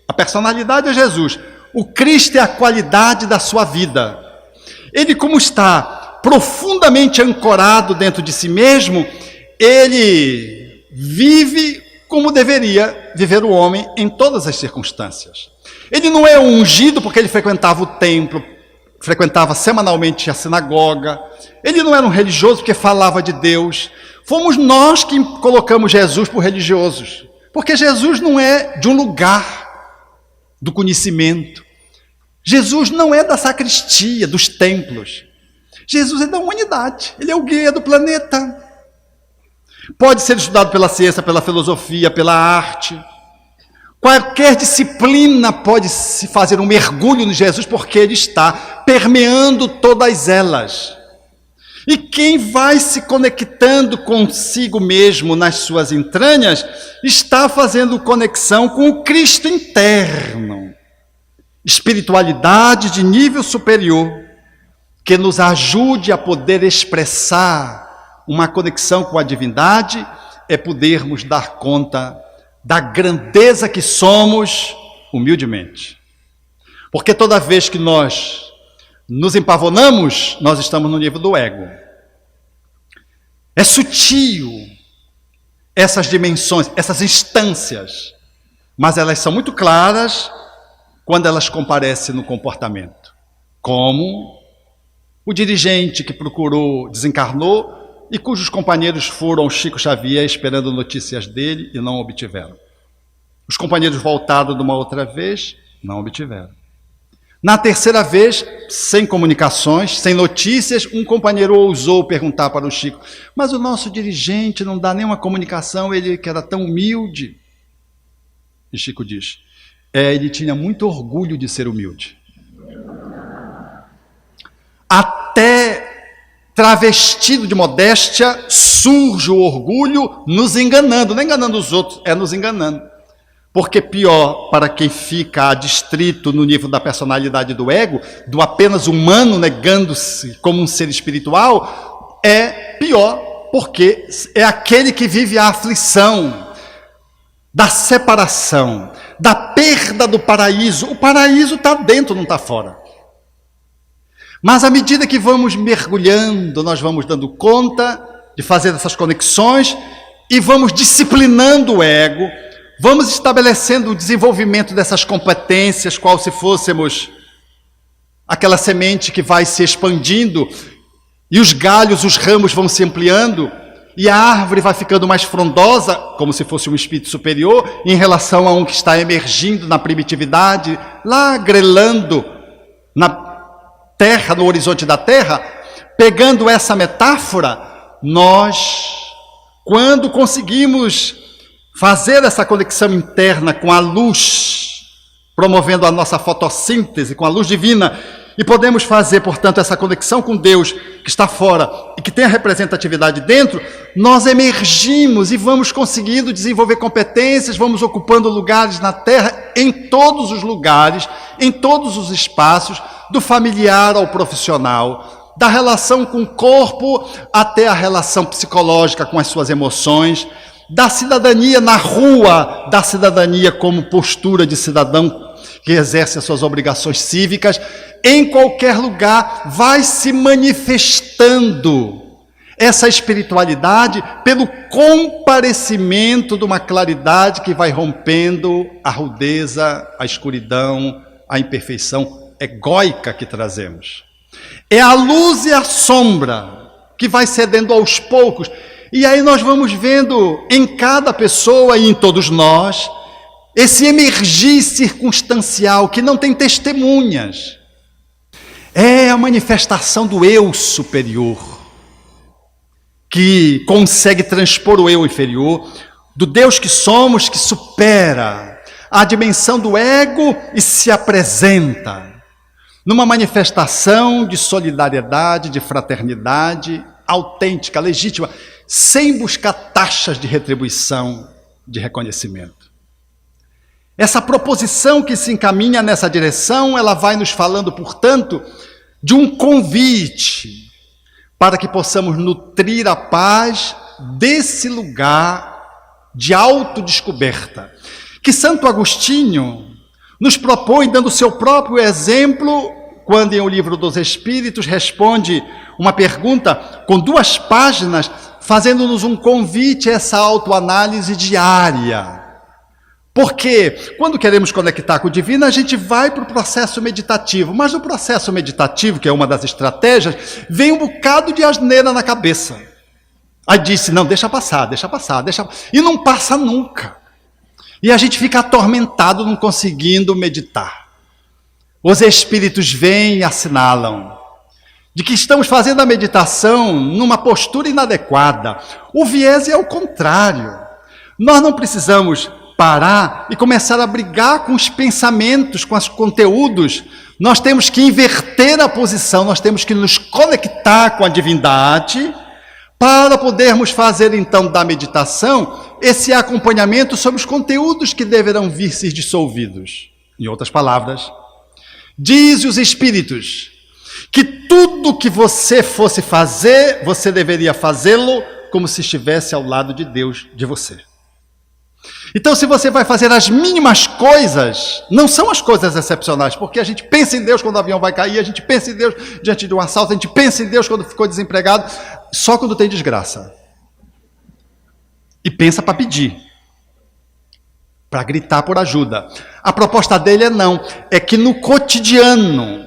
a personalidade é Jesus. O Cristo é a qualidade da sua vida. Ele, como está profundamente ancorado dentro de si mesmo, ele vive como deveria viver o homem em todas as circunstâncias. Ele não é ungido porque ele frequentava o templo, frequentava semanalmente a sinagoga. Ele não era um religioso porque falava de Deus. Fomos nós que colocamos Jesus por religiosos. Porque Jesus não é de um lugar do conhecimento. Jesus não é da sacristia, dos templos. Jesus é da humanidade. Ele é o guia do planeta. Pode ser estudado pela ciência, pela filosofia, pela arte. Qualquer disciplina pode se fazer um mergulho em Jesus, porque ele está permeando todas elas. E quem vai se conectando consigo mesmo nas suas entranhas, está fazendo conexão com o Cristo interno. Espiritualidade de nível superior, que nos ajude a poder expressar uma conexão com a divindade, é podermos dar conta da grandeza que somos humildemente. Porque toda vez que nós nos empavonamos, nós estamos no nível do ego. É sutil essas dimensões, essas instâncias, mas elas são muito claras quando elas comparecem no comportamento. Como o dirigente que procurou, desencarnou, e cujos companheiros foram ao Chico Xavier esperando notícias dele e não obtiveram. Os companheiros voltaram de uma outra vez, não obtiveram. Na terceira vez, sem comunicações, sem notícias, um companheiro ousou perguntar para o Chico: mas o nosso dirigente não dá nenhuma comunicação, ele que era tão humilde. E Chico diz: ele tinha muito orgulho de ser humilde. Até travestido de modéstia, surge o orgulho nos enganando, não enganando os outros, é nos enganando. Porque pior para quem fica adstrito no nível da personalidade do ego, do apenas humano negando-se como um ser espiritual, é pior, porque é aquele que vive a aflição da separação, da perda do paraíso. O paraíso está dentro, não está fora. Mas à medida que vamos mergulhando, nós vamos dando conta de fazer essas conexões e vamos disciplinando o ego, vamos estabelecendo o desenvolvimento dessas competências, qual se fôssemos aquela semente que vai se expandindo e os galhos, os ramos vão se ampliando e a árvore vai ficando mais frondosa, como se fosse um espírito superior, em relação a um que está emergindo na primitividade, lá grelando na terra, no horizonte da terra. Pegando essa metáfora, nós, quando conseguimos fazer essa conexão interna com a luz, promovendo a nossa fotossíntese com a luz divina, e podemos fazer, portanto, essa conexão com Deus que está fora e que tem a representatividade dentro, nós emergimos e vamos conseguindo desenvolver competências, vamos ocupando lugares na Terra, em todos os lugares, em todos os espaços, do familiar ao profissional, da relação com o corpo até a relação psicológica com as suas emoções, da cidadania na rua, da cidadania como postura de cidadão que exerce as suas obrigações cívicas, em qualquer lugar vai se manifestando essa espiritualidade pelo comparecimento de uma claridade que vai rompendo a rudeza, a escuridão, a imperfeição egóica que trazemos. É a luz e a sombra que vai cedendo aos poucos. E aí nós vamos vendo em cada pessoa e em todos nós esse emergir circunstancial que não tem testemunhas. É a manifestação do eu superior, que consegue transpor o eu inferior, do Deus que somos, que supera a dimensão do ego e se apresenta numa manifestação de solidariedade, de fraternidade autêntica, legítima, sem buscar taxas de retribuição, de reconhecimento. Essa proposição que se encaminha nessa direção, ela vai nos falando, portanto, de um convite para que possamos nutrir a paz desse lugar de autodescoberta, que Santo Agostinho nos propõe, dando o seu próprio exemplo, quando em O Livro dos Espíritos responde uma pergunta com 2 páginas, fazendo-nos um convite a essa autoanálise diária. Porque quando queremos conectar com o divino, a gente vai para o processo meditativo, mas no processo meditativo, que é uma das estratégias, vem um bocado de asneira na cabeça. Aí disse, não, deixa passar, e não passa nunca. E a gente fica atormentado, não conseguindo meditar. Os espíritos vêm e assinalam de que estamos fazendo a meditação numa postura inadequada. O viés é o contrário. Nós não precisamos parar e começar a brigar com os pensamentos, com os conteúdos. Nós temos que inverter a posição, nós temos que nos conectar com a divindade para podermos fazer então da meditação esse acompanhamento sobre os conteúdos que deverão vir ser dissolvidos. Em outras palavras, diz os espíritos que tudo que você fosse fazer, você deveria fazê-lo como se estivesse ao lado de Deus, de você. Então, se você vai fazer as mínimas coisas, não são as coisas excepcionais, porque a gente pensa em Deus quando o avião vai cair, a gente pensa em Deus diante de um assalto, a gente pensa em Deus quando ficou desempregado, só quando tem desgraça. E pensa para pedir, para gritar por ajuda. A proposta dele é que no cotidiano,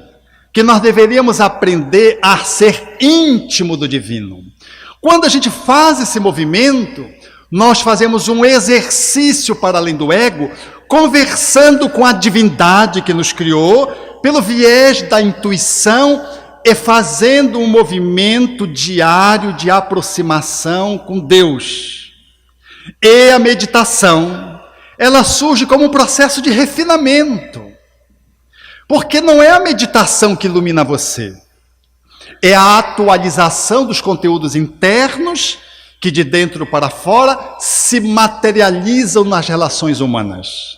que nós deveríamos aprender a ser íntimo do divino. Quando a gente faz esse movimento, nós fazemos um exercício para além do ego, conversando com a divindade que nos criou, pelo viés da intuição e fazendo um movimento diário de aproximação com Deus. E a meditação, ela surge como um processo de refinamento. Porque não é a meditação que ilumina você, é a atualização dos conteúdos internos que de dentro para fora se materializam nas relações humanas.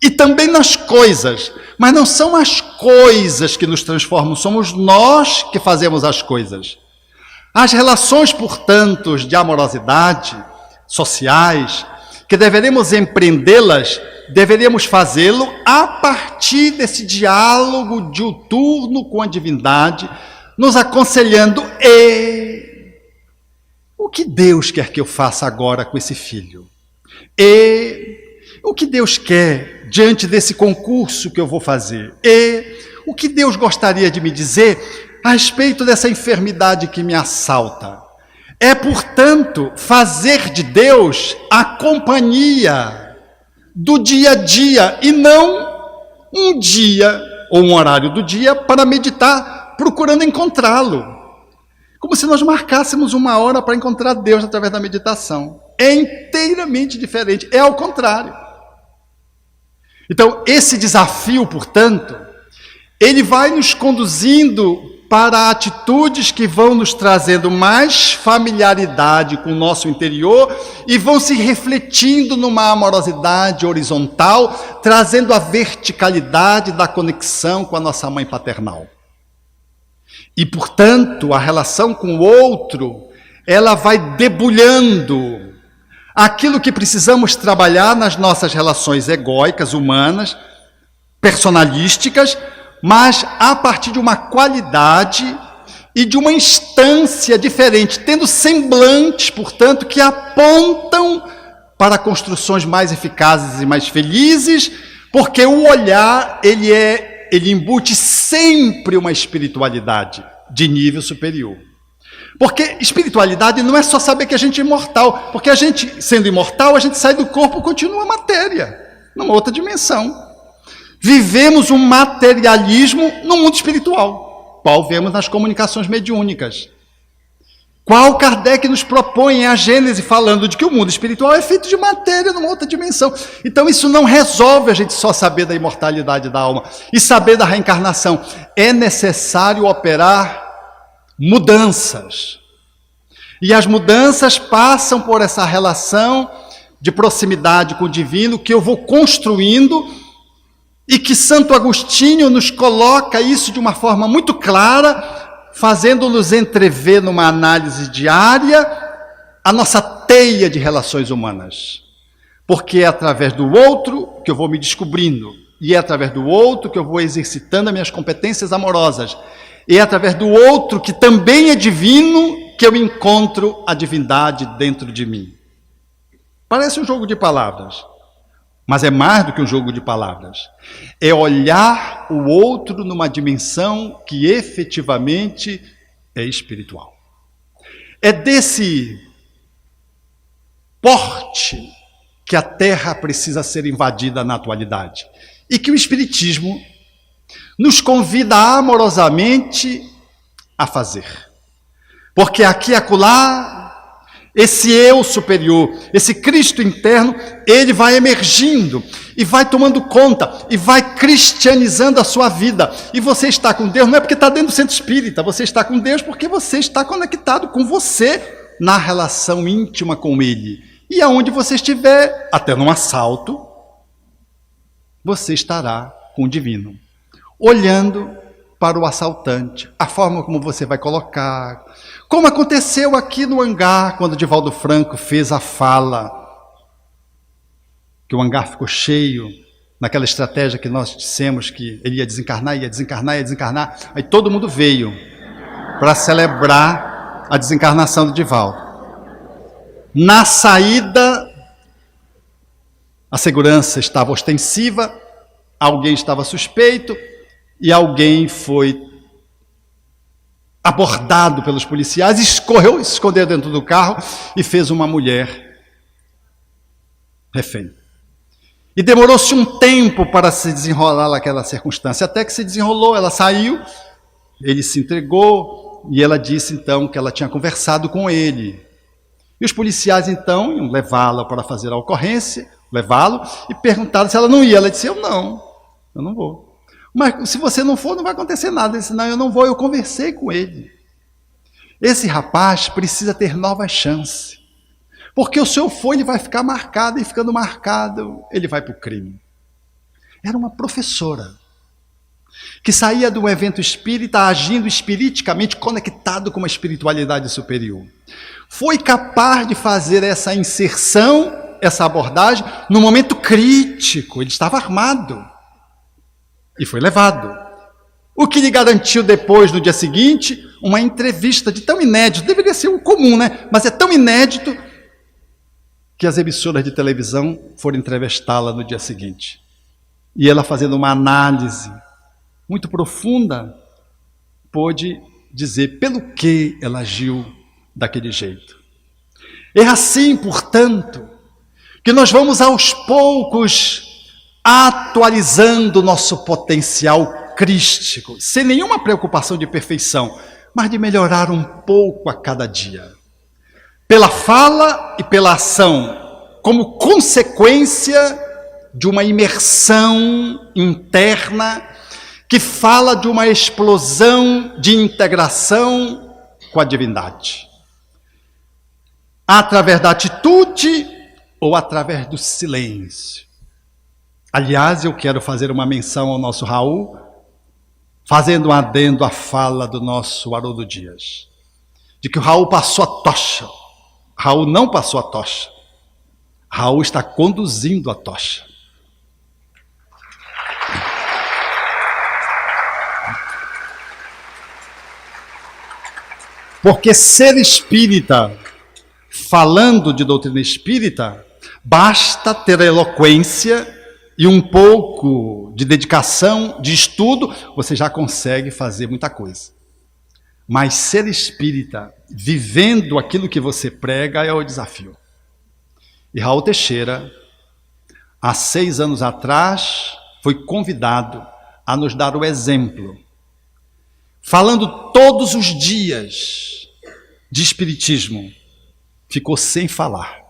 E também nas coisas, mas não são as coisas que nos transformam, somos nós que fazemos as coisas. As relações, portanto, de amorosidade, sociais, que deveríamos empreendê-las, deveríamos fazê-lo a partir desse diálogo diuturno com a divindade, nos aconselhando o que Deus quer que eu faça agora com esse filho? E o que Deus quer diante desse concurso que eu vou fazer? E o que Deus gostaria de me dizer a respeito dessa enfermidade que me assalta? É, portanto, fazer de Deus a companhia do dia a dia e não um dia ou um horário do dia para meditar procurando encontrá-lo. Como se nós marcássemos uma hora para encontrar Deus através da meditação. É inteiramente diferente, é ao contrário. Então, esse desafio, portanto, ele vai nos conduzindo para atitudes que vão nos trazendo mais familiaridade com o nosso interior e vão se refletindo numa amorosidade horizontal, trazendo a verticalidade da conexão com a nossa mãe paternal. E, portanto, a relação com o outro, ela vai debulhando aquilo que precisamos trabalhar nas nossas relações egóicas, humanas, personalísticas, mas a partir de uma qualidade e de uma instância diferente, tendo semblantes, portanto, que apontam para construções mais eficazes e mais felizes, porque o olhar, ele embute sempre uma espiritualidade de nível superior. Porque espiritualidade não é só saber que a gente é imortal, porque a gente, sendo imortal, a gente sai do corpo e continua matéria, numa outra dimensão. Vivemos um materialismo no mundo espiritual, qual vemos nas comunicações mediúnicas. Qual Kardec nos propõe em A Gênese, falando de que o mundo espiritual é feito de matéria numa outra dimensão. Então isso não resolve a gente só saber da imortalidade da alma e saber da reencarnação. É necessário operar mudanças. E as mudanças passam por essa relação de proximidade com o divino que eu vou construindo e que Santo Agostinho nos coloca isso de uma forma muito clara, fazendo-nos entrever numa análise diária a nossa teia de relações humanas. Porque é através do outro que eu vou me descobrindo, e é através do outro que eu vou exercitando as minhas competências amorosas, e é através do outro, que também é divino, que eu encontro a divindade dentro de mim. Parece um jogo de palavras, mas é mais do que um jogo de palavras. É olhar o outro numa dimensão que efetivamente é espiritual. É desse porte que a Terra precisa ser invadida na atualidade. E que o Espiritismo nos convida amorosamente a fazer. Porque aqui e acolá, esse eu superior, esse Cristo interno, ele vai emergindo e vai tomando conta e vai cristianizando a sua vida. E você está com Deus não é porque está dentro do centro espírita, você está com Deus porque você está conectado com você na relação íntima com Ele. E aonde você estiver, até num assalto, você estará com o divino, olhando para o assaltante, a forma como você vai colocar, como aconteceu aqui no hangar, quando Divaldo Franco fez a fala que o hangar ficou cheio, naquela estratégia que nós dissemos que ele ia desencarnar, ia desencarnar, ia desencarnar. Aí todo mundo veio para celebrar a desencarnação do Divaldo. Na saída, a segurança estava ostensiva, alguém estava suspeito e alguém foi abordado pelos policiais, escorreu, se escondeu dentro do carro e fez uma mulher refém. E demorou-se um tempo para se desenrolar aquela circunstância, até que se desenrolou, ela saiu, ele se entregou e ela disse então que ela tinha conversado com ele. E os policiais então iam levá-la para fazer a ocorrência, levá-lo, e perguntaram se ela não ia. Ela disse, eu não vou. Mas se você não for, não vai acontecer nada. Ele disse, não, eu não vou, eu conversei com ele. Esse rapaz precisa ter nova chance. Porque o senhor for, ele vai ficar marcado, e ficando marcado, ele vai para o crime. Era uma professora, que saía de um evento espírita, agindo espiriticamente, conectado com uma espiritualidade superior. Foi capaz de fazer essa inserção, essa abordagem, no momento crítico. Ele estava armado. E foi levado. O que lhe garantiu depois, no dia seguinte, uma entrevista de tão inédito, deveria ser o comum, né? Mas é tão inédito que as emissoras de televisão foram entrevistá-la no dia seguinte. E ela, fazendo uma análise muito profunda, pôde dizer pelo que ela agiu daquele jeito. É assim, portanto, que nós vamos aos poucos atualizando o nosso potencial crístico, sem nenhuma preocupação de perfeição, mas de melhorar um pouco a cada dia. Pela fala e pela ação, como consequência de uma imersão interna que fala de uma explosão de integração com a divindade. Através da atitude ou através do silêncio. Aliás, eu quero fazer uma menção ao nosso Raul, fazendo um adendo à fala do nosso Haroldo Dias, de que o Raul passou a tocha. Raul não passou a tocha. Raul está conduzindo a tocha. Porque ser espírita, falando de doutrina espírita, basta ter a eloquência e um pouco de dedicação, de estudo, você já consegue fazer muita coisa. Mas ser espírita, vivendo aquilo que você prega, é o desafio. E Raul Teixeira, há 6 anos atrás, foi convidado a nos dar o exemplo, falando todos os dias de espiritismo, ficou sem falar.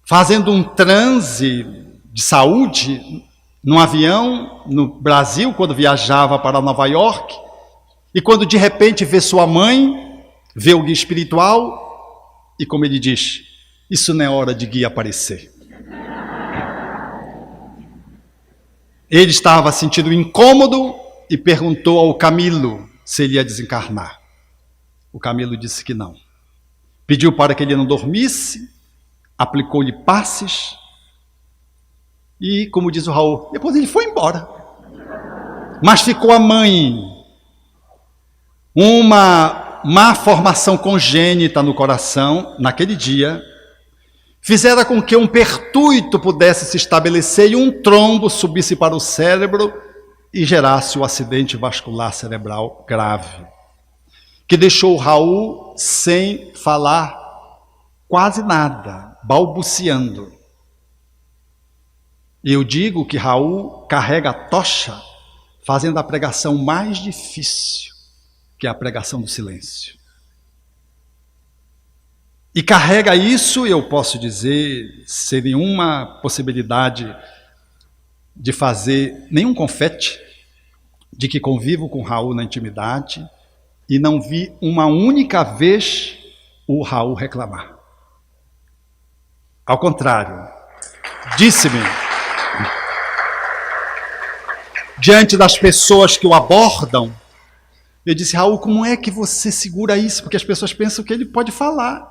Fazendo um transe de saúde num avião no Brasil, quando viajava para Nova York, e quando de repente vê sua mãe, vê o guia espiritual, e como ele diz, isso não é hora de guia aparecer. Ele estava sentindo incômodo e perguntou ao Camilo se ele ia desencarnar. O Camilo disse que não. Pediu para que ele não dormisse, aplicou-lhe passes e, como diz o Raul, depois ele foi embora. Mas ficou a mãe, uma má formação congênita no coração, naquele dia, fizera com que um pertuito pudesse se estabelecer e um trombo subisse para o cérebro e gerasse o acidente vascular cerebral grave, que deixou o Raul sem falar quase nada, balbuciando. E eu digo que Raul carrega a tocha, fazendo a pregação mais difícil, que é a pregação do silêncio. E carrega isso, eu posso dizer, sem nenhuma possibilidade de fazer nenhum confete, de que convivo com Raul na intimidade e não vi uma única vez o Raul reclamar. Ao contrário, disse-me, diante das pessoas que o abordam, eu disse, Raul, como é que você segura isso? Porque as pessoas pensam que ele pode falar.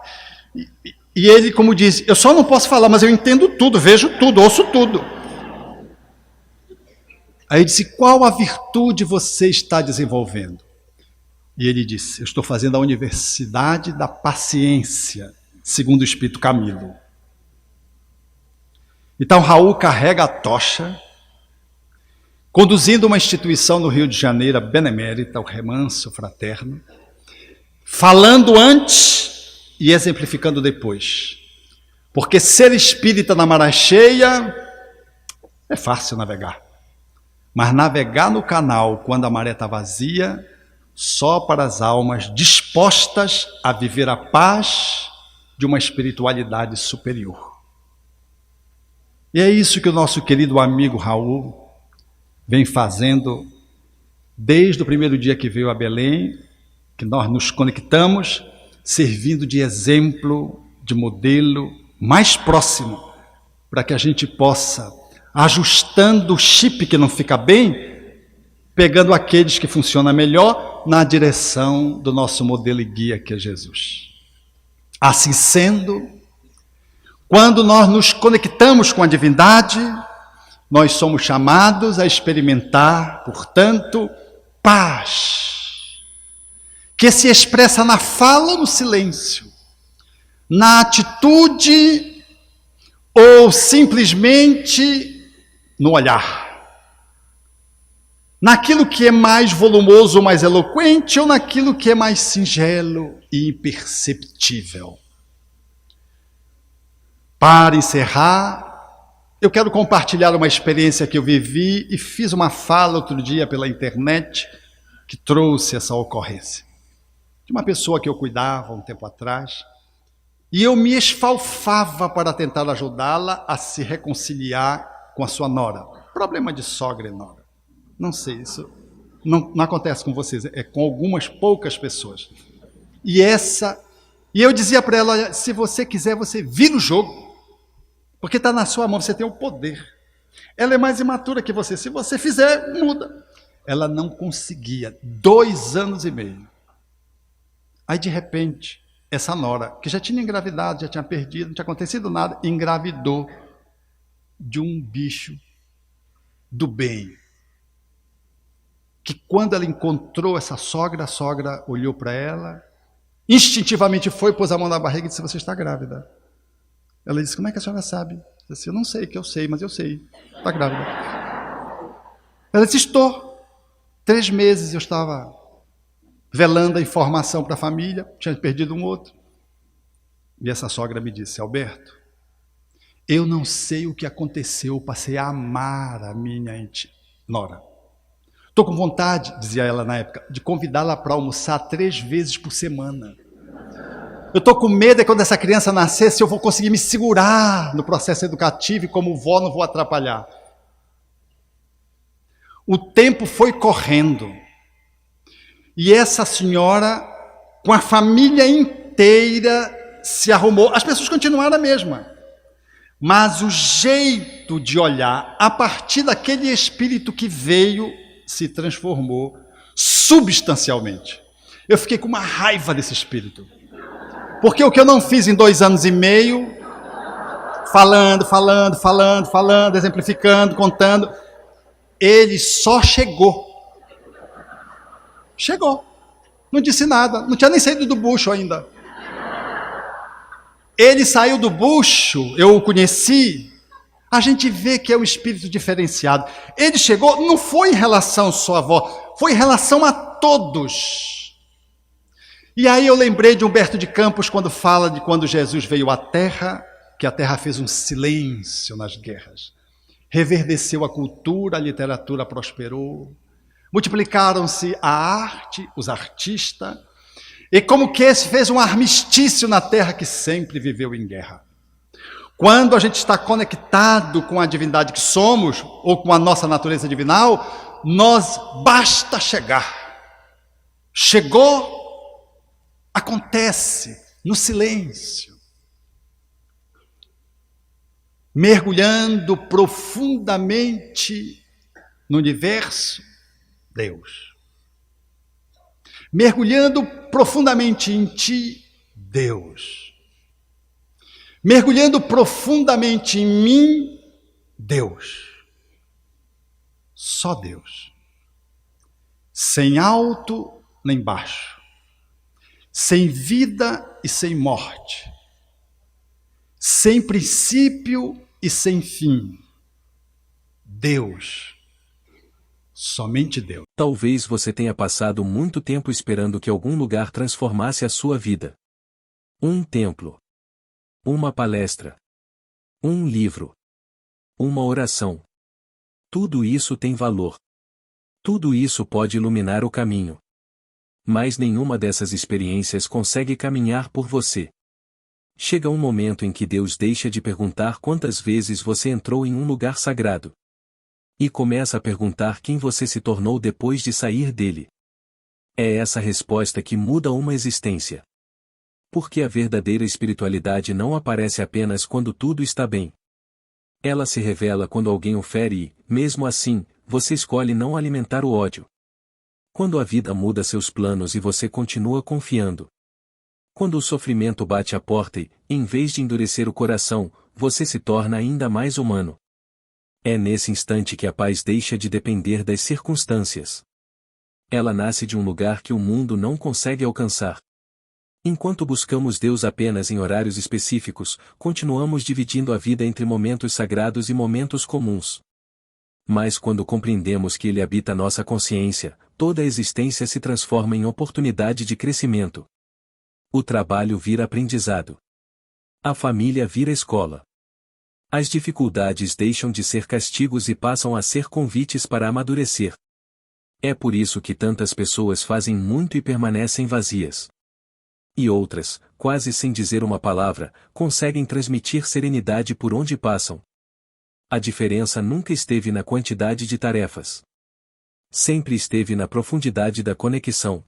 E ele, como diz, eu só não posso falar, mas eu entendo tudo, vejo tudo, ouço tudo. Aí eu disse, qual a virtude você está desenvolvendo? E ele disse, eu estou fazendo a Universidade da Paciência, segundo o Espírito Camilo. Então Raul carrega a tocha, conduzindo uma instituição no Rio de Janeiro, a Benemérita, o Remanso Fraterno, falando antes e exemplificando depois. Porque ser espírita na maré cheia é fácil navegar. Mas navegar no canal quando a maré está vazia, só para as almas dispostas a viver a paz de uma espiritualidade superior. E é isso que o nosso querido amigo Raul vem fazendo desde o primeiro dia que veio a Belém, que nós nos conectamos, servindo de exemplo, de modelo mais próximo, para que a gente possa, ajustando o chip que não fica bem, pegando aqueles que funcionam melhor na direção do nosso modelo e guia, que é Jesus. Assim sendo, quando nós nos conectamos com a divindade, nós somos chamados a experimentar, portanto, paz, que se expressa na fala ou no silêncio, na atitude ou simplesmente no olhar, naquilo que é mais volumoso, mais eloquente, ou naquilo que é mais singelo e imperceptível. Para encerrar, eu quero compartilhar uma experiência que eu vivi e fiz uma fala outro dia pela internet que trouxe essa ocorrência. De uma pessoa que eu cuidava um tempo atrás, e eu me esfalfava para tentar ajudá-la a se reconciliar com a sua nora. Problema de sogra e nora. Não sei, isso não acontece com vocês, é com algumas poucas pessoas. E eu dizia para ela, olha, se você quiser, você vira o jogo. Porque está na sua mão, você tem o poder. Ela é mais imatura que você. Se você fizer, muda. Ela não conseguia. 2 anos e meio. Aí, de repente, essa nora, que já tinha engravidado, já tinha perdido, não tinha acontecido nada, engravidou de um bicho do bem. Que quando ela encontrou essa sogra, a sogra olhou para ela, instintivamente foi, pôs a mão na barriga e disse, você está grávida. Ela disse, como é que a senhora sabe? Eu disse, eu não sei que eu sei, mas eu sei. Está grávida. Ela disse, estou. 3 meses eu estava velando a informação para a família, tinha perdido um outro. E essa sogra me disse, Alberto, eu não sei o que aconteceu, eu passei a amar a minha nora. Estou com vontade, dizia ela na época, de convidá-la para almoçar 3 vezes por semana. Eu estou com medo de quando essa criança nascer, se eu vou conseguir me segurar no processo educativo e como vó não vou atrapalhar. O tempo foi correndo. E essa senhora, com a família inteira, se arrumou. As pessoas continuaram a mesma. Mas o jeito de olhar, a partir daquele espírito que veio, se transformou substancialmente. Eu fiquei com uma raiva desse espírito. Porque o que eu não fiz em 2 anos e meio, falando, exemplificando, contando, ele só chegou. Chegou. Não disse nada, não tinha nem saído do bucho ainda. Ele saiu do bucho, eu o conheci, a gente vê que é um espírito diferenciado. Ele chegou, não foi em relação só à avó, foi em relação a todos. E aí eu lembrei de Humberto de Campos quando fala de quando Jesus veio à Terra, que a Terra fez um silêncio nas guerras. Reverdeceu a cultura, a literatura prosperou, multiplicaram-se a arte, os artistas, e como que esse fez um armistício na Terra que sempre viveu em guerra. Quando a gente está conectado com a divindade que somos, ou com a nossa natureza divinal, nós basta chegar. Chegou, acontece no silêncio. Mergulhando profundamente no universo, Deus. Mergulhando profundamente em ti, Deus. mergulhando profundamente em mim, Deus. Só Deus. Sem alto nem baixo. Sem vida e sem morte. Sem princípio e sem fim. Deus. Somente Deus. Talvez você tenha passado muito tempo esperando que algum lugar transformasse a sua vida. Um templo. Uma palestra. Um livro. Uma oração. Tudo isso tem valor. Tudo isso pode iluminar o caminho. Mas nenhuma dessas experiências consegue caminhar por você. Chega um momento em que Deus deixa de perguntar quantas vezes você entrou em um lugar sagrado. E começa a perguntar quem você se tornou depois de sair dele. É essa resposta que muda uma existência. Porque a verdadeira espiritualidade não aparece apenas quando tudo está bem. Ela se revela quando alguém o fere e, mesmo assim, você escolhe não alimentar o ódio. Quando a vida muda seus planos e você continua confiando. Quando o sofrimento bate à porta e, em vez de endurecer o coração, você se torna ainda mais humano. É nesse instante que a paz deixa de depender das circunstâncias. Ela nasce de um lugar que o mundo não consegue alcançar. Enquanto buscamos Deus apenas em horários específicos, continuamos dividindo a vida entre momentos sagrados e momentos comuns. Mas quando compreendemos que Ele habita nossa consciência, toda a existência se transforma em oportunidade de crescimento. O trabalho vira aprendizado. A família vira escola. As dificuldades deixam de ser castigos e passam a ser convites para amadurecer. É por isso que tantas pessoas fazem muito e permanecem vazias. E outras, quase sem dizer uma palavra, conseguem transmitir serenidade por onde passam. A diferença nunca esteve na quantidade de tarefas. Sempre esteve na profundidade da conexão.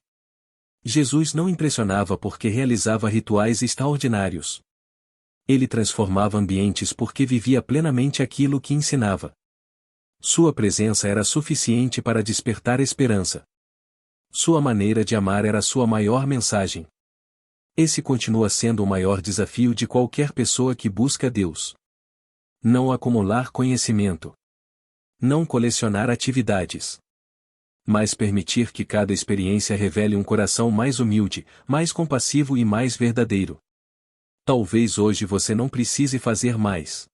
Jesus não impressionava porque realizava rituais extraordinários. Ele transformava ambientes porque vivia plenamente aquilo que ensinava. Sua presença era suficiente para despertar esperança. Sua maneira de amar era sua maior mensagem. Esse continua sendo o maior desafio de qualquer pessoa que busca Deus. Não acumular conhecimento. Não colecionar atividades. Mas permitir que cada experiência revele um coração mais humilde, mais compassivo e mais verdadeiro. Talvez hoje você não precise fazer mais.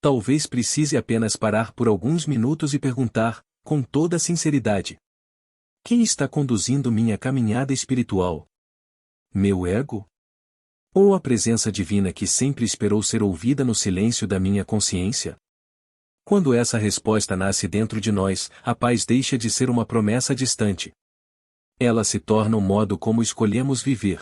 Talvez precise apenas parar por alguns minutos e perguntar, com toda sinceridade: quem está conduzindo minha caminhada espiritual? Meu ego? Ou a presença divina que sempre esperou ser ouvida no silêncio da minha consciência? Quando essa resposta nasce dentro de nós, a paz deixa de ser uma promessa distante. Ela se torna o modo como escolhemos viver.